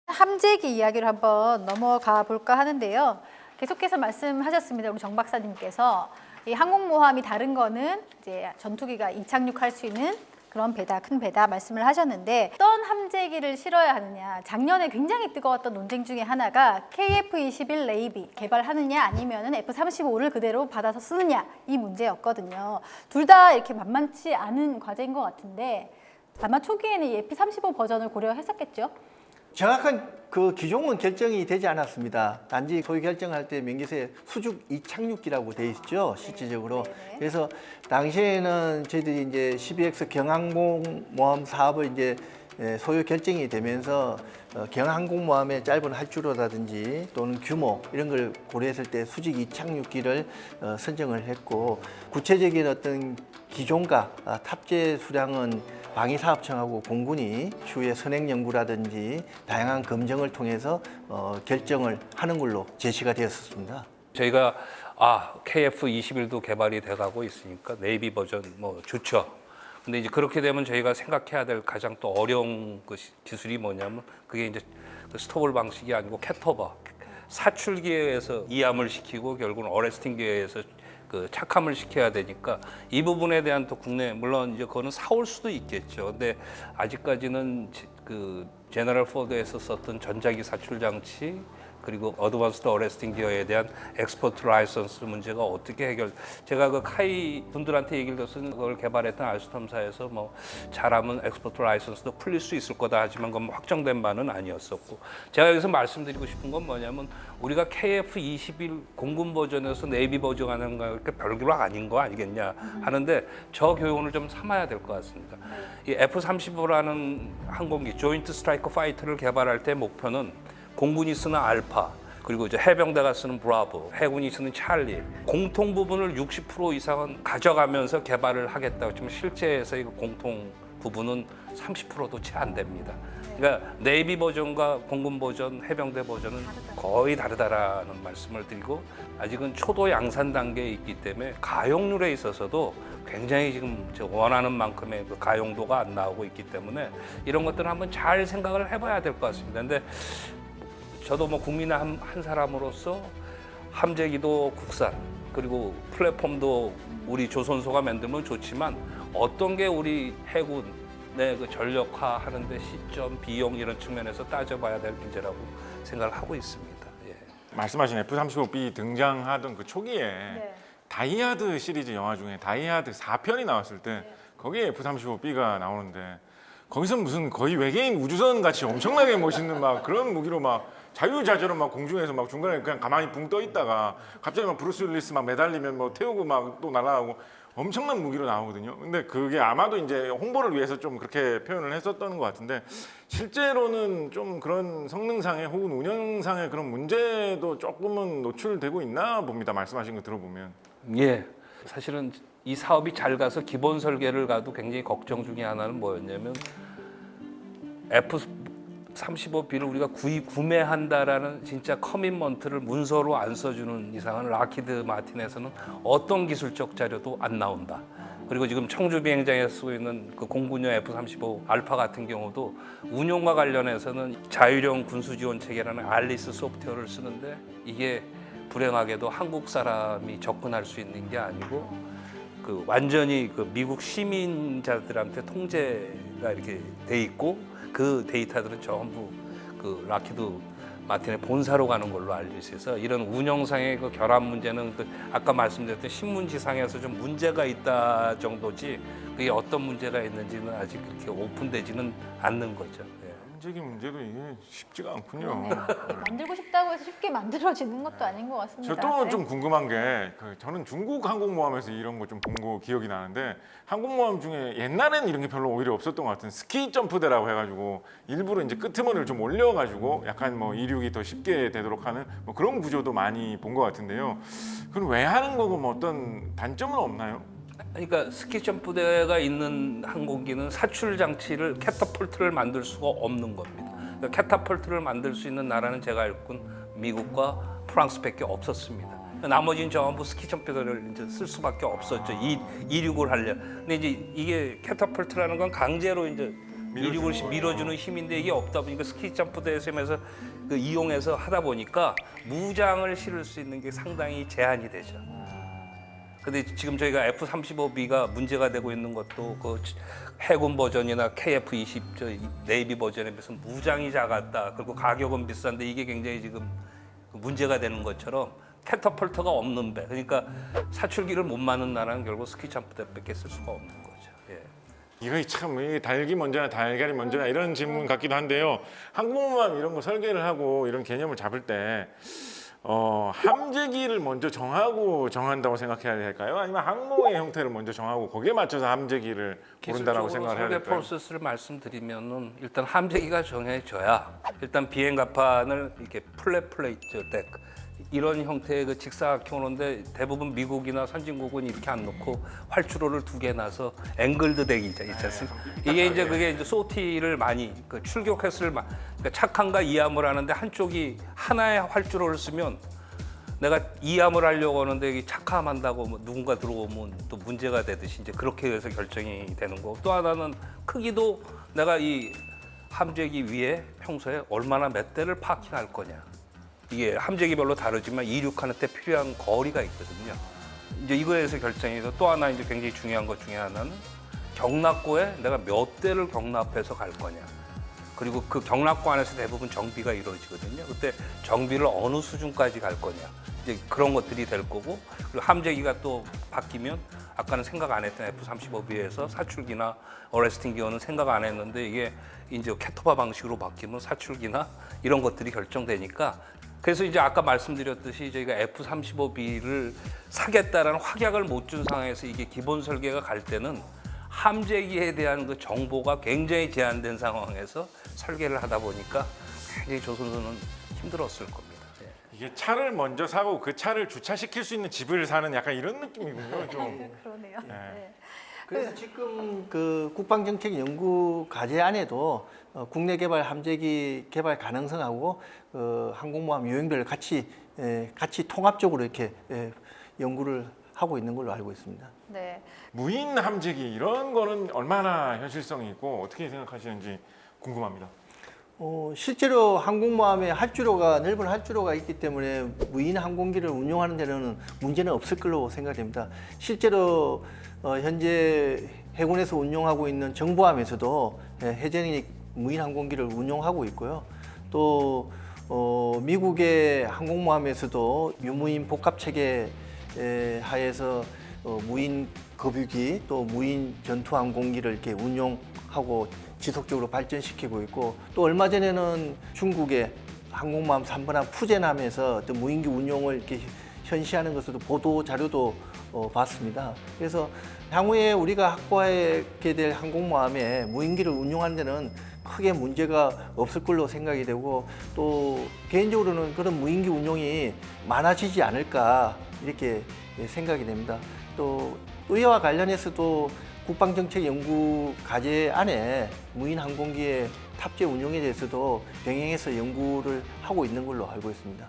함재기 이야기를 한번 넘어가 볼까 하는데요. 계속해서 말씀하셨습니다. 우리 정 박사님께서 이 항공모함이 다른 거는 이제 전투기가 이착륙할 수 있는 그런 배다, 큰 배다 말씀을 하셨는데 어떤 함재기를 실어야 하느냐. 작년에 굉장히 뜨거웠던 논쟁 중에 하나가 KF-21 네이비 개발하느냐 아니면은 F-35를 그대로 받아서 쓰느냐 이 문제였거든요. 둘 다 이렇게 만만치 않은 과제인 것 같은데 아마 초기에는 이 F-35 버전을 고려했었겠죠? 정확한 그 기종은 결정이 되지 않았습니다. 단지 소유 결정할 때 명기서에 수직 이착륙기라고 돼 있죠, 실질적으로. 그래서 당시에는 저희들이 이제 12X 경항공모함 사업을 이제 소유 결정이 되면서 경항공모함의 짧은 활주로라든지 또는 규모 이런 걸 고려했을 때 수직 이착륙기를 선정을 했고 구체적인 어떤 기종과 탑재 수량은 방위사업청하고 공군이 추후에 선행 연구라든지 다양한 검증을 통해서 결정을 하는 걸로 제시가 되었습니다. 저희가 KF-21도 개발이 돼가고 있으니까 네이비 버전 뭐 좋죠. 근데 이제 그렇게 되면 저희가 생각해야 될 가장 또 어려운 그 기술이 뭐냐면 그게 이제 그 스토블 방식이 아니고 캣허버 사출기에 의해서 이함을 시키고 결국은 어레스팅 기에 의해서 그 착함을 시켜야 되니까 이 부분에 대한 또 국내 물론 이제 그거는 사올 수도 있겠죠. 근데 아직까지는 그 제너럴 포드에서 썼던 전자기 사출 장치 그리고 어드밴스드 어레스팅 기어에 대한 엑스포트 라이선스 문제가 어떻게 제가 그 카이 분들한테 얘기를 들었으니 그걸 개발했던 알스톰사에서 뭐 잘하면 엑스포트 라이선스도 풀릴 수 있을 거다 하지만 그건 확정된 바는 아니었었고 제가 여기서 말씀드리고 싶은 건 뭐냐면 우리가 KF-21 공군 버전에서 네이비 버전 하는 거 이렇게 별개로 아닌 거 아니겠냐 하는데 저 교훈을 좀 삼아야 될 것 같습니다. 이 F-35라는 항공기 조인트 스트라이커 파이터를 개발할 때 목표는 공군이 쓰는 알파 그리고 이제 해병대가 쓰는 브라보, 해군이 쓰는 찰리 공통 부분을 60% 이상은 가져가면서 개발을 하겠다고 지금 실제에서 이 공통 부분은 30%도 채 안 됩니다. 그러니까 네이비 버전과 공군 버전, 해병대 버전은 거의 다르다라는 말씀을 드리고 아직은 초도 양산 단계에 있기 때문에 가용률에 있어서도 굉장히 지금 원하는 만큼의 그 가용도가 안 나오고 있기 때문에 이런 것들은 한번 잘 생각을 해봐야 될 것 같습니다. 근데 저도 뭐 국민의 한 사람으로서 함재기도 국산 그리고 플랫폼도 우리 조선소가 만들면 좋지만 어떤 게 우리 해군의 그 전력화하는데 시점, 비용 이런 측면에서 따져봐야 될 문제라고 생각을 하고 있습니다. 예. 말씀하신 F-35B 등장하던 그 초기에 네. 다이하드 시리즈 영화 중에 다이하드 4편이 나왔을 때 거기에 F-35B가 나오는데 거기서 무슨 거의 외계인 우주선 같이 엄청나게 멋있는 막 그런 무기로 막 자유자재로 막 공중에서 막 중간에 그냥 가만히 붕 떠 있다가 갑자기 막 브루스 윌리스 막 매달리면 뭐 태우고 막 또 날아가고 엄청난 무기로 나오거든요. 근데 그게 아마도 이제 홍보를 위해서 좀 그렇게 표현을 했었던 것 같은데 실제로는 좀 그런 성능상의 혹은 운영상의 그런 문제도 조금은 노출되고 있나 봅니다. 말씀하신 거 들어보면. 예. 사실은 이 사업이 잘 가서 기본 설계를 가도 굉장히 걱정 중에 하나는 뭐였냐면 F-35B를 우리가 구매한다라는 진짜 커밋먼트를 문서로 안 써주는 이상은 락히드 마틴에서는 어떤 기술적 자료도 안 나온다. 그리고 지금 청주 비행장에서 쓰고 있는 그 공군용 F-35 알파 같은 경우도 운용과 관련해서는 자율형 군수지원 체계라는 알리스 소프트웨어를 쓰는데 이게 불행하게도 한국 사람이 접근할 수 있는 게 아니고 그 완전히 그 미국 시민자들한테 통제가 이렇게 돼 있고 그 데이터들은 전부 그 락히드 마틴의 본사로 가는 걸로 알고 있어서 이런 운영상의 그 결함 문제는 그 아까 말씀드렸던 신문지상에서 좀 문제가 있다 정도지 그게 어떤 문제가 있는지는 아직 그렇게 오픈되지는 않는 거죠. 예. 함재기 문제도 이게 쉽지가 않군요. 만들고 싶다고 해서 쉽게 만들어지는 것도 아닌 것 같습니다. 저 또 네. 좀 궁금한 게 저는 중국 항공모함에서 이런 거 좀 본 거 기억이 나는데 항공모함 중에 옛날에는 이런 게 별로 오히려 없었던 것 같은 스키 점프대라고 해가지고 일부러 이제 끄트머리를 좀 올려가지고 약간 뭐 이륙이 더 쉽게 되도록 하는 뭐 그런 구조도 많이 본 것 같은데요. 그럼 왜 하는 거고 뭐 어떤 단점은 없나요? 그러니까 스키 점프대가 있는 항공기는 사출 장치를 캐터폴트를 만들 수가 없는 겁니다. 그러니까 캐터폴트를 만들 수 있는 나라는 제가 알고는 미국과 프랑스밖에 없었습니다. 나머지는 전부 스키 점프대를 이제 쓸 수밖에 없었죠. 이륙을 하려. 근데 이제 이게 캐터폴트라는 건 강제로 이제 이륙을 밀어주는 힘인데 이게 없다 보니까 스키 점프대에서 그 이용해서 하다 보니까 무장을 실을 수 있는 게 상당히 제한이 되죠. 근데 지금 저희가 F-35B가 문제가 되고 있는 것도 그 해군 버전이나 KF-20 저 네이비 버전에 비해서 무장이 작았다. 그리고 가격은 비싼데 이게 굉장히 지금 문제가 되는 것처럼 캐터폴터가 없는 배. 그러니까 사출기를 못 맞는 나라는 결국 스키 점프대밖에 쓸 수가 없는 거죠. 예. 이거 참 닭이 먼저냐 달걀이 먼저냐 이런 질문 같기도 한데요. 항공모함 이런 거 설계를 하고 이런 개념을 잡을 때 함재기를 먼저 정한다고 생각해야 될까요? 아니면 항모의 형태를 먼저 정하고 거기에 맞춰서 함재기를 고른다라고 생각을 해야 설계 될까요? 프로세스를 말씀드리면은 일단 함재기가 정해져야 일단 비행 갑판을 이렇게 플랫 플레이트 덱 이런 형태의 그 직사각형으로인데 대부분 미국이나 선진국은 이렇게 안 놓고 활주로를 두 개 놔서 앵글드 덱이 있지 않습니까? 이게 이제 그게 이제 소티를 많이 그 출격 횟수를 그러니까 착함과 이함을 하는데 한쪽이 하나의 활주로를 쓰면 내가 이함을 하려고 하는데 이게 착함한다고 뭐 누군가 들어오면 또 문제가 되듯이 이제 그렇게 해서 결정이 되는 거고 또 하나는 크기도 내가 이 함재기 위에 평소에 얼마나 몇 대를 파킹할 거냐. 이게 함재기별로 다르지만 이륙하는 때 필요한 거리가 있거든요. 이제 이거에서 결정해서 또 하나 이제 굉장히 중요한 것 중에 하나는 경납고에 내가 몇 대를 경납해서 갈 거냐. 그리고 그 경납고 안에서 대부분 정비가 이루어지거든요. 그때 정비를 어느 수준까지 갈 거냐. 이제 그런 것들이 될 거고 그리고 함재기가 또 바뀌면 아까는 생각 안 했던 F-35B에서 사출기나 어레스팅 기어는 생각 안 했는데 이게 이제 캐토바 방식으로 바뀌면 사출기나 이런 것들이 결정되니까 그래서 이제 아까 말씀드렸듯이 저희가 F-35B를 사겠다라는 확약을 못 준 상황에서 이게 기본 설계가 갈 때는 함재기에 대한 그 정보가 굉장히 제한된 상황에서 설계를 하다 보니까 굉장히 조선소는 힘들었을 겁니다. 예. 이게 차를 먼저 사고 그 차를 주차시킬 수 있는 집을 사는 약간 이런 느낌이군요. 좀. 그러네요. 네. 그래서 지금 그 국방정책연구 과제 안에도 국내 개발 함재기 개발 가능성하고 항공모함 유형별을 같이 통합적으로 이렇게 연구를 하고 있는 걸로 알고 있습니다. 네. 무인 함재기 이런 거는 얼마나 현실성이 있고 어떻게 생각하시는지 궁금합니다. 실제로 항공모함에 넓은 활주로가 있기 때문에 무인 항공기를 운용하는 데는 문제는 없을 걸로 생각됩니다. 실제로 현재 해군에서 운용하고 있는 정보함에서도 해전이 무인 항공기를 운용하고 있고요. 또 미국의 항공모함에서도 유무인 복합 체계 하에서 무인 급유기 또 무인 전투 항공기를 이렇게 운용하고 지속적으로 발전시키고 있고 또 얼마 전에는 중국의 항공모함 3번함 푸젠함에서 어떤 무인기 운용을 이렇게 현시하는 것으로 보도 자료도 봤습니다. 그래서 향후에 우리가 확보하게 될 항공모함에 무인기를 운용하는 데는 크게 문제가 없을 걸로 생각이 되고 또 개인적으로는 그런 무인기 운용이 많아지지 않을까 이렇게 생각이 됩니다. 또 의회와 관련해서도 국방정책연구 과제 안에 무인 항공기의 탑재 운용에 대해서도 병행해서 연구를 하고 있는 걸로 알고 있습니다.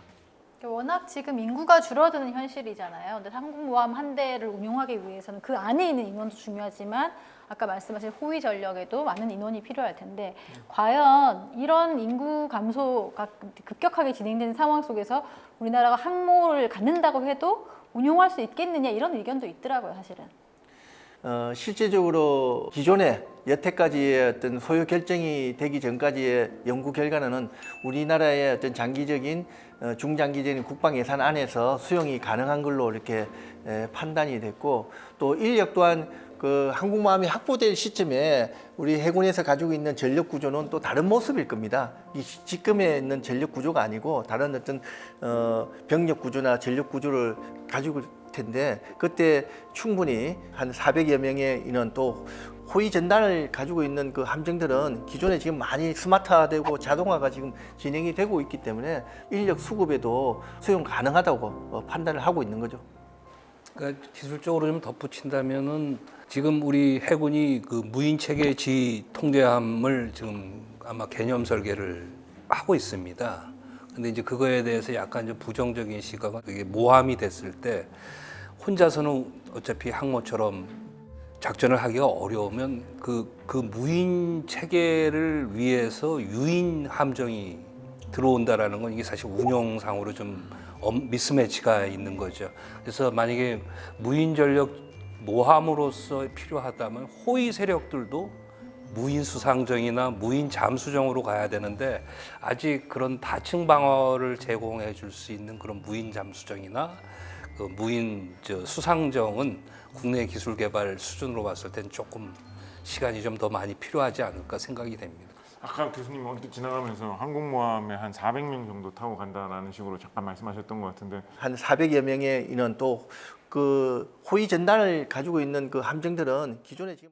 워낙 지금 인구가 줄어드는 현실이잖아요. 근데 항공모함 한 대를 운용하기 위해서는 그 안에 있는 인원도 중요하지만 아까 말씀하신 호위 전력에도 많은 인원이 필요할 텐데 과연 이런 인구 감소가 급격하게 진행되는 상황 속에서 우리나라가 항모를 갖는다고 해도 운용할 수 있겠느냐 이런 의견도 있더라고요, 사실은. 실제적으로 기존에 여태까지의 어떤 소요 결정이 되기 전까지의 연구 결과는 우리나라의 어떤 장기적인 중장기적인 국방 예산 안에서 수용이 가능한 걸로 이렇게 판단이 됐고 또 인력 또한 그 항공모함이 확보될 시점에 우리 해군에서 가지고 있는 전력 구조는 또 다른 모습일 겁니다. 이 지금에 있는 전력 구조가 아니고 다른 어떤 병력 구조나 전력 구조를 가지고 있을 텐데 그때 충분히 한 400여 명의 인원 또 호위 전단을 가지고 있는 그 함정들은 기존에 지금 많이 스마트화되고 자동화가 지금 진행이 되고 있기 때문에 인력 수급에도 수용 가능하다고 판단을 하고 있는 거죠. 그러니까 기술적으로 좀 덧붙인다면은 지금 우리 해군이 그 무인 체계 지휘 통제함을 지금 아마 개념 설계를 하고 있습니다. 근데 이제 그거에 대해서 약간 좀 부정적인 시각은 이게 모함이 됐을 때 혼자서는 어차피 항모처럼 작전을 하기가 어려우면 그 무인 체계를 위해서 유인 함정이 들어온다라는 건 이게 사실 운영상으로 좀 미스매치가 있는 거죠. 그래서 만약에 무인 전력 모함으로서 필요하다면 호위 세력들도 무인 수상정이나 무인 잠수정으로 가야 되는데 아직 그런 다층 방어를 제공해 줄 수 있는 그런 무인 잠수정이나 그 무인 수상정은 국내 기술 개발 수준으로 봤을 땐 조금 시간이 좀 더 많이 필요하지 않을까 생각이 됩니다. 아까 교수님 언뜻 지나가면서 항공모함에 한 400명 정도 타고 간다라는 식으로 잠깐 말씀하셨던 것 같은데 한 400여 명의 인원 또 그 호위 전단을 가지고 있는 그 함정들은 기존에 지금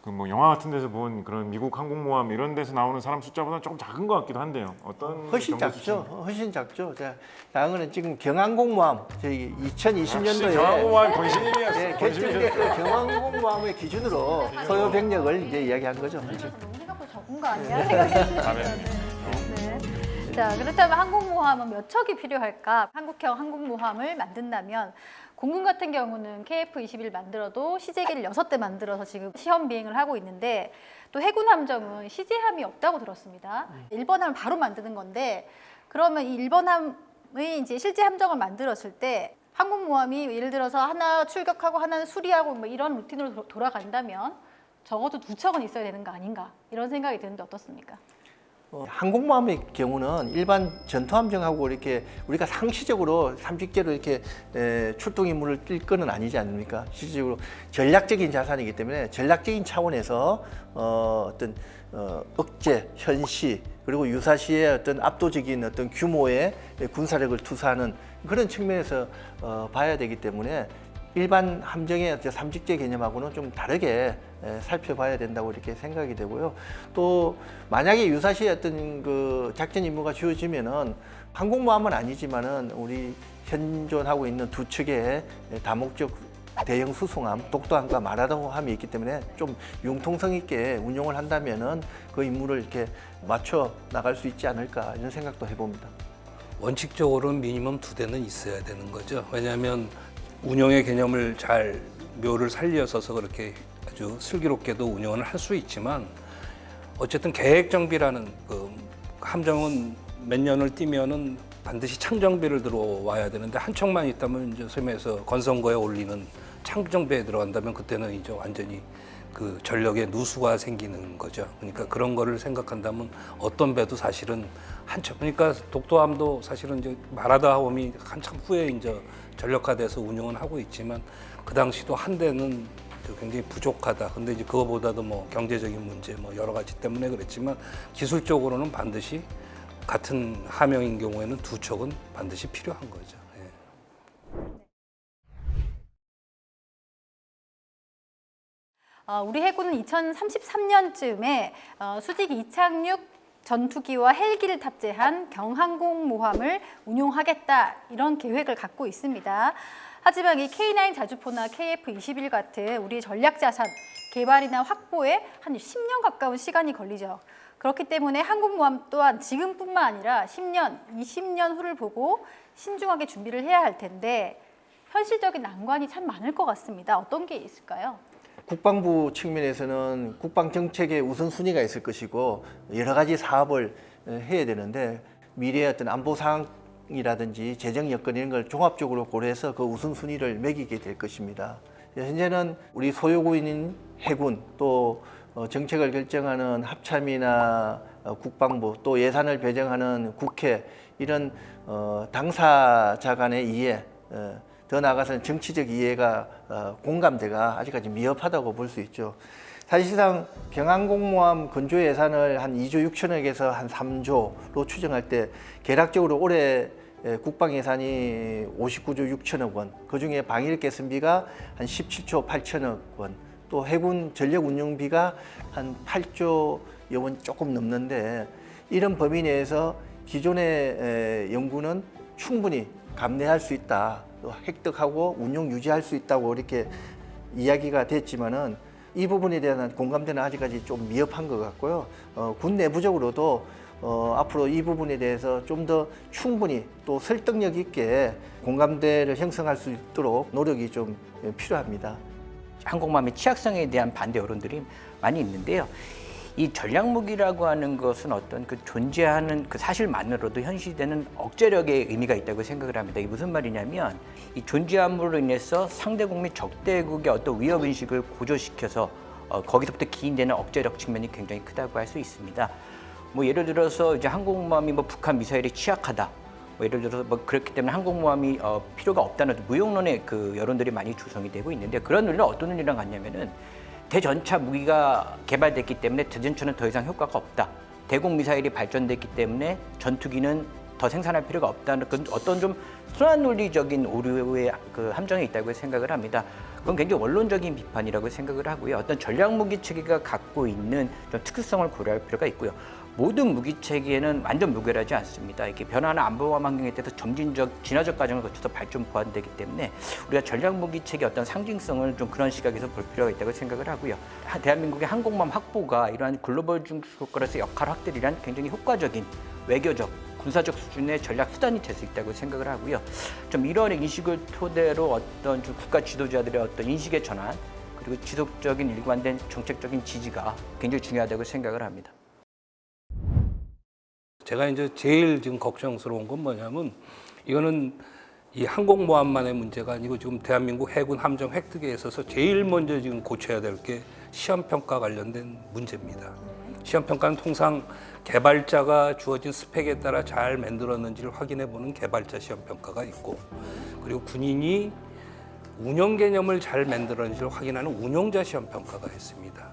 그 뭐 영화 같은 데서 본 그런 미국 항공모함 이런 데서 나오는 사람 숫자보다 조금 작은 것 같기도 한데요. 어떤 훨씬 정도 작죠. 훨씬 작죠. 자, 다음은 지금 경항공모함 저희 2020년도에 경항공모함 권신님이었어요. 개정된 그 경항공모함의 기준으로 소요 병력을 이제 이야기한 거죠. 너무 생각보다 적은 거 아니야 생각했습니다. 네. 자, 그렇다면 항공모함은 몇 척이 필요할까? 한국형 항공모함을 만든다면 공군 같은 경우는 KF-21 만들어도 시제기를 6대 만들어서 지금 시험 비행을 하고 있는데 또 해군 함정은 시제함이 없다고 들었습니다. 1번 함을 바로 만드는 건데 그러면 이 1번 함의 이제 실제 함정을 만들었을 때 항공모함이 예를 들어서 하나 출격하고 하나는 수리하고 뭐 이런 루틴으로 돌아간다면 적어도 2척은 있어야 되는 거 아닌가 이런 생각이 드는데 어떻습니까? 항공모함의 경우는 일반 전투함정하고 이렇게 우리가 상시적으로 삼식제로 이렇게 출동 임무를 뛸 거는 아니지 않습니까? 실질적으로 전략적인 자산이기 때문에 전략적인 차원에서 어떤 억제, 현시 그리고 유사시의 어떤 압도적인 어떤 규모의 군사력을 투사하는 그런 측면에서 봐야 되기 때문에 일반 함정의 삼직제 개념하고는 좀 다르게 살펴봐야 된다고 이렇게 생각이 되고요. 또 만약에 유사시에 어떤 그 작전 임무가 주어지면은 항공모함은 아니지만은 우리 현존하고 있는 두 척의 다목적 대형 수송함, 독도함과 마라도함이 있기 때문에 좀 융통성 있게 운용을 한다면은 그 임무를 이렇게 맞춰 나갈 수 있지 않을까 이런 생각도 해봅니다. 원칙적으로는 미니멈 2대는 있어야 되는 거죠. 왜냐하면 운영의 개념을 잘 묘를 살려서서 그렇게 아주 슬기롭게도 운영을 할 수 있지만 어쨌든 계획 정비라는 그 함정은 몇 년을 뛰면은 반드시 창정비를 들어와야 되는데 한 척만 있다면 이제 소위 말해서 건성거에 올리는 창정비에 들어간다면 그때는 이제 완전히 그 전력의 누수가 생기는 거죠. 그러니까 그런 거를 생각한다면 어떤 배도 사실은 한 척, 그러니까 독도함도 사실은 이제 마라다함이 한참 후에 이제 전력화돼서 운영은 하고 있지만 그 당시도 한 대는 굉장히 부족하다. 근데 이제 그거보다도 뭐 경제적인 문제 뭐 여러 가지 때문에 그랬지만 기술적으로는 반드시 같은 함영인 경우에는 2척은 반드시 필요한 거죠. 우리 해군은 2033년쯤에 수직 이착륙 전투기와 헬기를 탑재한 경항공모함을 운용하겠다 이런 계획을 갖고 있습니다. 하지만 이 K9 자주포나 KF-21 같은 우리의 전략자산 개발이나 확보에 한 10년 가까운 시간이 걸리죠. 그렇기 때문에 항공모함 또한 지금뿐만 아니라 10년, 20년 후를 보고 신중하게 준비를 해야 할 텐데 현실적인 난관이 참 많을 것 같습니다. 어떤 게 있을까요? 국방부 측면에서는 국방정책의 우선순위가 있을 것이고 여러 가지 사업을 해야 되는데 미래의 어떤 안보 상황이라든지 재정 여건 이런 걸 종합적으로 고려해서 그 우선순위를 매기게 될 것입니다. 현재는 우리 소요국인 해군 또 정책을 결정하는 합참이나 국방부 또 예산을 배정하는 국회 이런 당사자 간의 이해 더 나아가서는 정치적 이해가 공감대가 아직까지 미흡하다고 볼 수 있죠. 사실상 경항공모함 건조 예산을 한 2조 6천억에서 한 3조로 추정할 때 계략적으로 올해 국방 예산이 59조 6천억 원, 그중에 방일 개선비가 한 17조 8천억 원, 또 해군 전력 운영비가 한 8조 원 조금 넘는데 이런 범위 내에서 기존의 연구는 충분히 감내할 수 있다, 또 획득하고 운용 유지할 수 있다고 이렇게 이야기가 됐지만은 이 부분에 대한 공감대는 아직까지 좀 미흡한 것 같고요. 군 내부적으로도 앞으로 이 부분에 대해서 좀 더 충분히 또 설득력 있게 공감대를 형성할 수 있도록 노력이 좀 필요합니다. 항공모함의 취약성에 대한 반대 여론들이 많이 있는데요. 이 전략무기라고 하는 것은 어떤 그 존재하는 그 사실만으로도 현시되는 억제력의 의미가 있다고 생각을 합니다. 이게 무슨 말이냐면 이 존재함으로 인해서 상대국 및 적대국의 어떤 위협 인식을 고조시켜서 거기서부터 기인되는 억제력 측면이 굉장히 크다고 할 수 있습니다. 뭐 예를 들어서 이제 항공모함이 뭐 북한 미사일에 취약하다. 뭐 예를 들어서 뭐 그렇기 때문에 항공모함이 필요가 없다는 무용론의 그 여론들이 많이 조성이 되고 있는데 그런 논리는 어떤 논리랑 같냐면은 대전차 무기가 개발됐기 때문에 대전차는 더 이상 효과가 없다. 대공 미사일이 발전됐기 때문에 전투기는 더 생산할 필요가 없다는 어떤 좀 순환 논리적인 오류의 그 함정에 있다고 생각을 합니다. 그건 굉장히 원론적인 비판이라고 생각을 하고요. 어떤 전략 무기 체계가 갖고 있는 좀 특수성을 고려할 필요가 있고요. 모든 무기 체계는 완전 무결하지 않습니다. 이렇게 변화하는 안보와 환경에 대해서 점진적, 진화적 과정을 거쳐서 발전 보완되기 때문에 우리가 전략 무기 체계 어떤 상징성을 좀 그런 시각에서 볼 필요가 있다고 생각을 하고요. 대한민국의 항공모함 확보가 이러한 글로벌 중국가로서 역할 확대를 위한 굉장히 효과적인 외교적, 군사적 수준의 전략 수단이 될 수 있다고 생각을 하고요. 좀 이런 인식을 토대로 어떤 좀 국가 지도자들의 어떤 인식의 전환 그리고 지속적인 일관된 정책적인 지지가 굉장히 중요하다고 생각을 합니다. 제가 이제 제일 지금 걱정스러운 건 뭐냐면 이거는 이 항공모함만의 문제가 아니고 지금 대한민국 해군 함정 획득에 있어서 제일 먼저 지금 고쳐야 될 게 시험평가 관련된 문제입니다. 시험평가는 통상 개발자가 주어진 스펙에 따라 잘 만들었는지를 확인해 보는 개발자 시험평가가 있고 그리고 군인이 운영 개념을 잘 만들었는지를 확인하는 운용자 시험평가가 있습니다.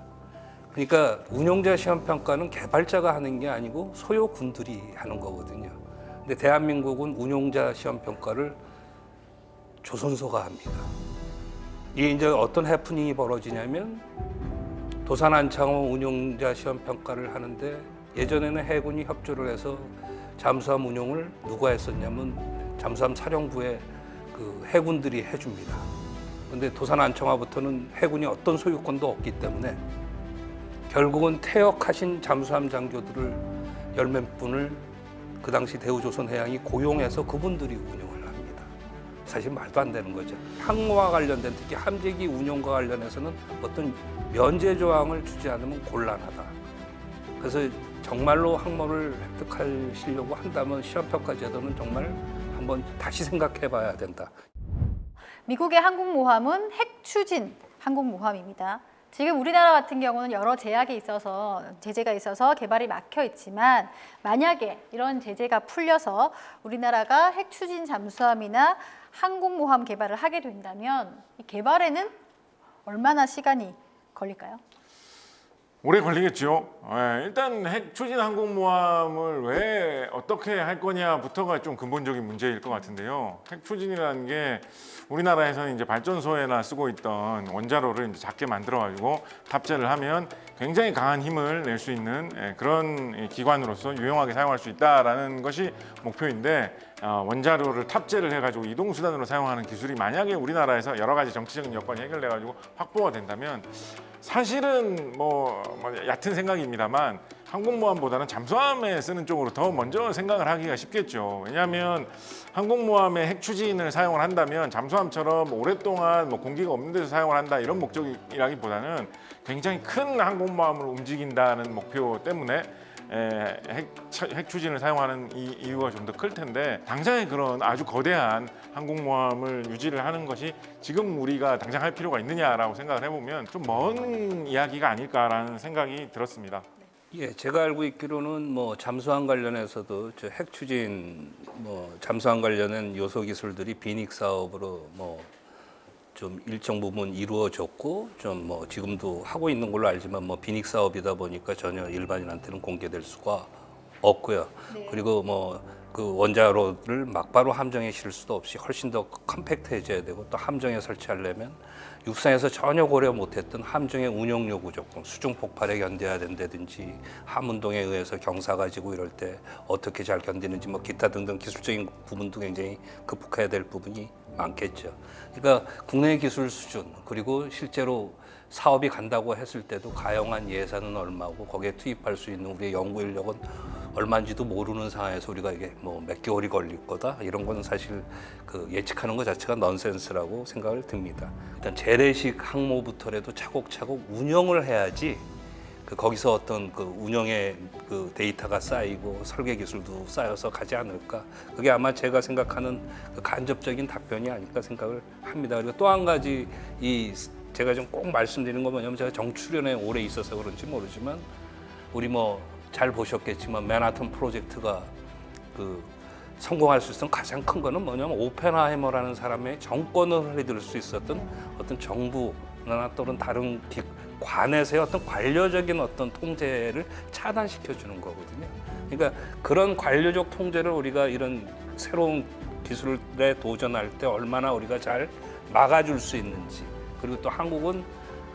그러니까 운용자 시험평가는 개발자가 하는 게 아니고 소요군들이 하는 거거든요. 근데 대한민국은 운용자 시험평가를 조선소가 합니다. 이게 이제 어떤 해프닝이 벌어지냐면 도산 안창호 운용자 시험평가를 하는데 예전에는 해군이 협조를 해서 잠수함 운용을 누가 했었냐면 잠수함 사령부의 그 해군들이 해줍니다. 근데 도산 안창호부터는 해군이 어떤 소유권도 없기 때문에 결국은 퇴역하신 잠수함 장교들을 열 몇 분을 그 당시 대우조선해양이 고용해서 그분들이 운영을 합니다. 사실 말도 안 되는 거죠. 항모와 관련된 특히 함재기 운용과 관련해서는 어떤 면제 조항을 주지 않으면 곤란하다. 그래서 정말로 항모를 획득하시려고 한다면 시험평가 제도는 정말 한번 다시 생각해 봐야 된다. 미국의 항공모함은 핵추진 항공모함입니다. 지금 우리나라 같은 경우는 여러 제재가 있어서 개발이 막혀 있지만 만약에 이런 제재가 풀려서 우리나라가 핵추진 잠수함이나 항공모함 개발을 하게 된다면 이 개발에는 얼마나 시간이 걸릴까요? 오래 걸리겠죠. 일단 핵 추진 항공모함을 왜 어떻게 할 거냐부터가 좀 근본적인 문제일 것 같은데요. 핵 추진이라는 게 우리나라에서는 이제 발전소에나 쓰고 있던 원자로를 이제 작게 만들어가지고 탑재를 하면 굉장히 강한 힘을 낼 수 있는 그런 기관으로서 유용하게 사용할 수 있다라는 것이 목표인데 원자로를 탑재를 해가지고 이동 수단으로 사용하는 기술이 만약에 우리나라에서 여러 가지 정치적인 여건이 해결돼가지고 확보가 된다면 사실은 뭐 얕은 생각입니다만 항공모함보다는 잠수함에 쓰는 쪽으로 더 먼저 생각을 하기가 쉽겠죠. 왜냐하면 항공모함의 핵 추진을 사용을 한다면 잠수함처럼 오랫동안 뭐 공기가 없는 데서 사용을 한다 이런 목적이라기보다는 굉장히 큰 항공모함을 움직인다는 목표 때문에 핵 추진을 사용하는 이유가 좀 더 클 텐데 당장에 그런 아주 거대한 항공모함을 유지를 하는 것이 지금 우리가 당장 할 필요가 있느냐라고 생각을 해보면 좀 먼 이야기가 아닐까라는 생각이 들었습니다. 예, 제가 알고 있기로는 뭐 잠수함 관련해서도 저 핵 추진 뭐 잠수함 관련된 요소 기술들이 비닉 사업으로 뭐 좀 일정 부분 이루어졌고 좀 뭐 지금도 하고 있는 걸로 알지만 뭐 비닉 사업이다 보니까 전혀 일반인한테는 공개될 수가 없고요. 그리고 뭐 그 원자로를 막바로 함정에 실을 수도 없이 훨씬 더 컴팩트해져야 되고 또 함정에 설치하려면 육상에서 전혀 고려 못했던 함정의 운영 요구 조건, 수중 폭발에 견뎌야 된다든지 함운동에 의해서 경사가 지고 이럴 때 어떻게 잘 견디는지 뭐 기타 등등 기술적인 부분도 굉장히 극복해야 될 부분이 많겠죠. 그러니까 국내 기술 수준 그리고 실제로 사업이 간다고 했을 때도 가용한 예산은 얼마고 거기에 투입할 수 있는 우리의 연구 인력은 얼마인지도 모르는 상황에서 우리가 이게 뭐 몇 개월이 걸릴 거다 이런 건 사실 그 예측하는 것 자체가 넌센스라고 생각을 듭니다. 일단 재래식 항모부터라도 차곡차곡 운영을 해야지 그 거기서 어떤 그 운영의 그 데이터가 쌓이고 설계 기술도 쌓여서 가지 않을까. 그게 아마 제가 생각하는 그 간접적인 답변이 아닐까 생각을 합니다. 그리고 또 한 가지 이 제가 좀 꼭 말씀드리는 건 뭐냐면 제가 정출연에 오래 있어서 그런지 모르지만 우리 뭐 잘 보셨겠지만 맨하튼 프로젝트가 그 성공할 수 있었던 가장 큰 거는 뭐냐면 오펜하이머라는 사람의 정권을 해드릴 수 있었던 어떤 정부나 또는 다른 관에서의 어떤 관료적인 어떤 통제를 차단시켜 주는 거거든요. 그러니까 그런 관료적 통제를 우리가 이런 새로운 기술에 도전할 때 얼마나 우리가 잘 막아줄 수 있는지. 그리고 또 한국은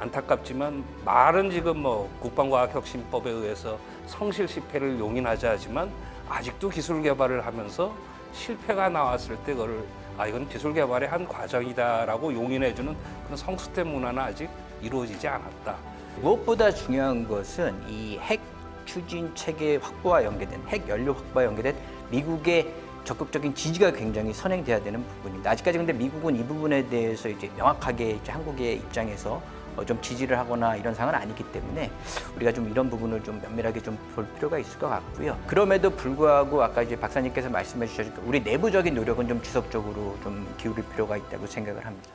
안타깝지만 말은 지금 뭐 국방과학혁신법에 의해서 성실 실패를 용인하자 하지만 아직도 기술 개발을 하면서 실패가 나왔을 때 그거를 이건 기술 개발의 한 과정이다라고 용인해주는 그런 성수대 문화는 아직 이루어지지 않았다. 무엇보다 중요한 것은 이 핵 추진 체계 확보와 연계된 핵 연료 확보와 연계된 미국의 적극적인 지지가 굉장히 선행돼야 되는 부분입니다. 아직까지 근데 미국은 이 부분에 대해서 이제 명확하게 이제 한국의 입장에서 좀 지지를 하거나 이런 상황은 아니기 때문에 우리가 좀 이런 부분을 좀 면밀하게 좀 볼 필요가 있을 것 같고요. 그럼에도 불구하고 아까 이제 박사님께서 말씀해 주셨듯이 우리 내부적인 노력은 좀 지속적으로 좀 기울일 필요가 있다고 생각을 합니다.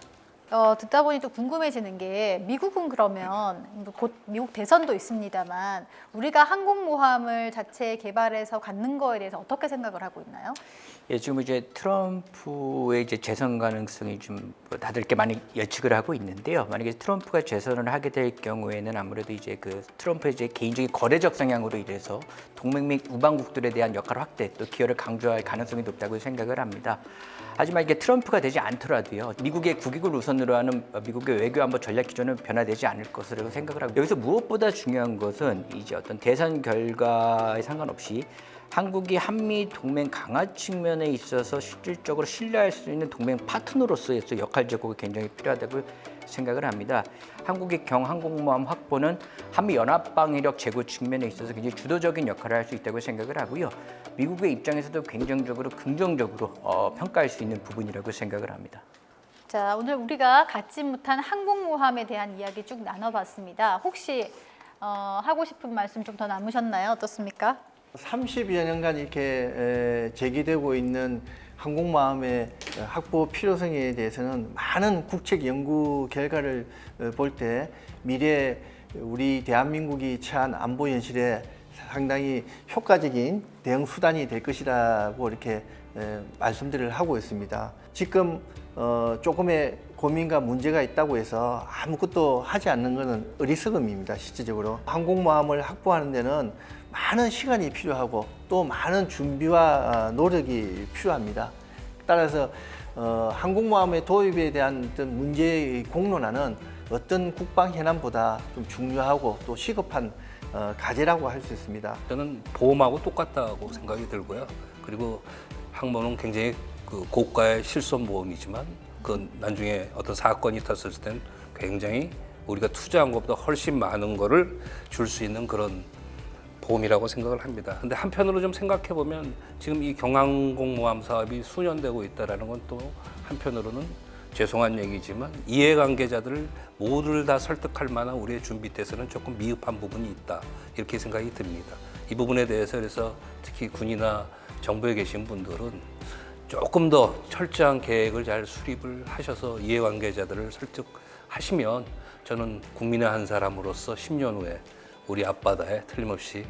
듣다 보니 또 궁금해지는 게 미국은 그러면 곧 미국 대선도 있습니다만 우리가 항공모함을 자체 개발해서 갖는 거에 대해서 어떻게 생각을 하고 있나요? 예, 지금 이제 트럼프의 이제 재선 가능성이 좀 다들 이렇게 많이 예측을 하고 있는데요. 만약에 트럼프가 재선을 하게 될 경우에는 아무래도 이제 그 트럼프의 이제 개인적인 거래적 성향으로 인해서 동맹 및 우방국들에 대한 역할 확대 또 기여를 강조할 가능성이 높다고 생각을 합니다. 하지만 이게 트럼프가 되지 않더라도요. 미국의 국익을 우선으로 하는 미국의 외교안보 전략 기조는 변화되지 않을 것으로 생각을 하고 여기서 무엇보다 중요한 것은 이제 어떤 대선 결과에 상관없이 한국이 한미 동맹 강화 측면에 있어서 실질적으로 신뢰할 수 있는 동맹 파트너로서의 역할 제고가 굉장히 필요하다고 생각을 합니다. 한국의 경항공모함 확보는 한미 연합 방위력 제고 측면에 있어서 굉장히 주도적인 역할을 할 수 있다고 생각을 하고요. 미국의 입장에서도 긍정적으로 평가할 수 있는 부분이라고 생각을 합니다. 자, 오늘 우리가 갖지 못한 항공모함에 대한 이야기 쭉 나눠봤습니다. 혹시 하고 싶은 말씀 좀 더 남으셨나요? 어떻습니까? 30여 년간 이렇게 제기되고 있는 항공모함의 확보 필요성에 대해서는 많은 국책 연구 결과를 볼 때 미래 우리 대한민국이 처한 안보 현실에 상당히 효과적인 대응 수단이 될 것이라고 이렇게 말씀들을 하고 있습니다. 지금 조금의 고민과 문제가 있다고 해서 아무것도 하지 않는 것은 어리석음입니다. 실질적으로 항공모함을 확보하는 데는 많은 시간이 필요하고 또 많은 준비와 노력이 필요합니다. 따라서 항공모함의 도입에 대한 어떤 문제의 공론화는 어떤 국방 현안보다 좀 중요하고 또 시급한 과제라고 할 수 있습니다. 저는 보험하고 똑같다고 생각이 들고요. 그리고 항모는 굉장히 그 고가의 실손 보험이지만 그 나중에 어떤 사건이 터졌을 때는 굉장히 우리가 투자한 것보다 훨씬 많은 거를 줄 수 있는 그런 보험이라고 생각을 합니다. 근데 한편으로 좀 생각해 보면 지금 이 경항공모함 사업이 수년되고 있다라는 건 또 한편으로는 죄송한 얘기지만 이해관계자들을 모두를 다 설득할 만한 우리의 준비태세는 조금 미흡한 부분이 있다 이렇게 생각이 듭니다. 이 부분에 대해서 그래서 특히 군이나 정부에 계신 분들은 조금 더 철저한 계획을 잘 수립을 하셔서 이해관계자들을 설득하시면 저는 국민의 한 사람으로서 10년 후에 우리 앞바다에 틀림없이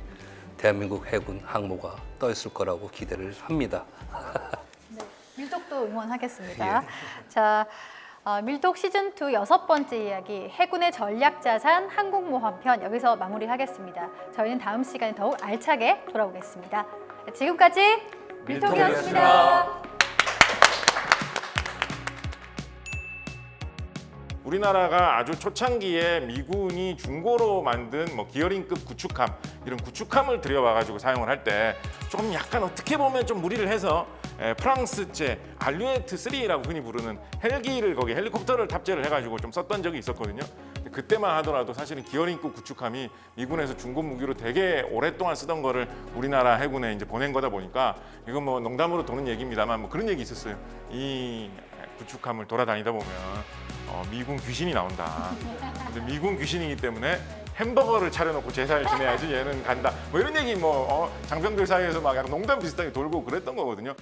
대한민국 해군 항모가 떠 있을 거라고 기대를 합니다. 밀독도 응원하겠습니다. 자, 밀독 시즌2 6번째 이야기 해군의 전략자산 항공모함편 여기서 마무리하겠습니다. 저희는 다음 시간에 더욱 알차게 돌아오겠습니다. 지금까지 밀독이었습니다. 우리나라가 아주 초창기에 미군이 중고로 만든 뭐 기어링급 구축함 이런 구축함을 들여와가지고 사용을 할 때 좀 약간 어떻게 보면 좀 무리를 해서 프랑스제 알류에트 3라고 흔히 부르는 헬기를 거기 헬리콥터를 탑재를 해가지고 좀 썼던 적이 있었거든요. 근데 그때만 하더라도 사실은 기어링급 구축함이 미군에서 중고 무기로 되게 오랫동안 쓰던 거를 우리나라 해군에 이제 보낸 거다 보니까 이건 뭐 농담으로 도는 얘기입니다만 뭐 그런 얘기 있었어요. 이 구축함을 돌아다니다 보면 미군 귀신이 나온다. 근데 미군 귀신이기 때문에 햄버거를 차려놓고 제사를 지내야지 얘는 간다. 뭐 이런 얘기 장병들 사이에서 막 약간 농담 비슷하게 돌고 그랬던 거거든요.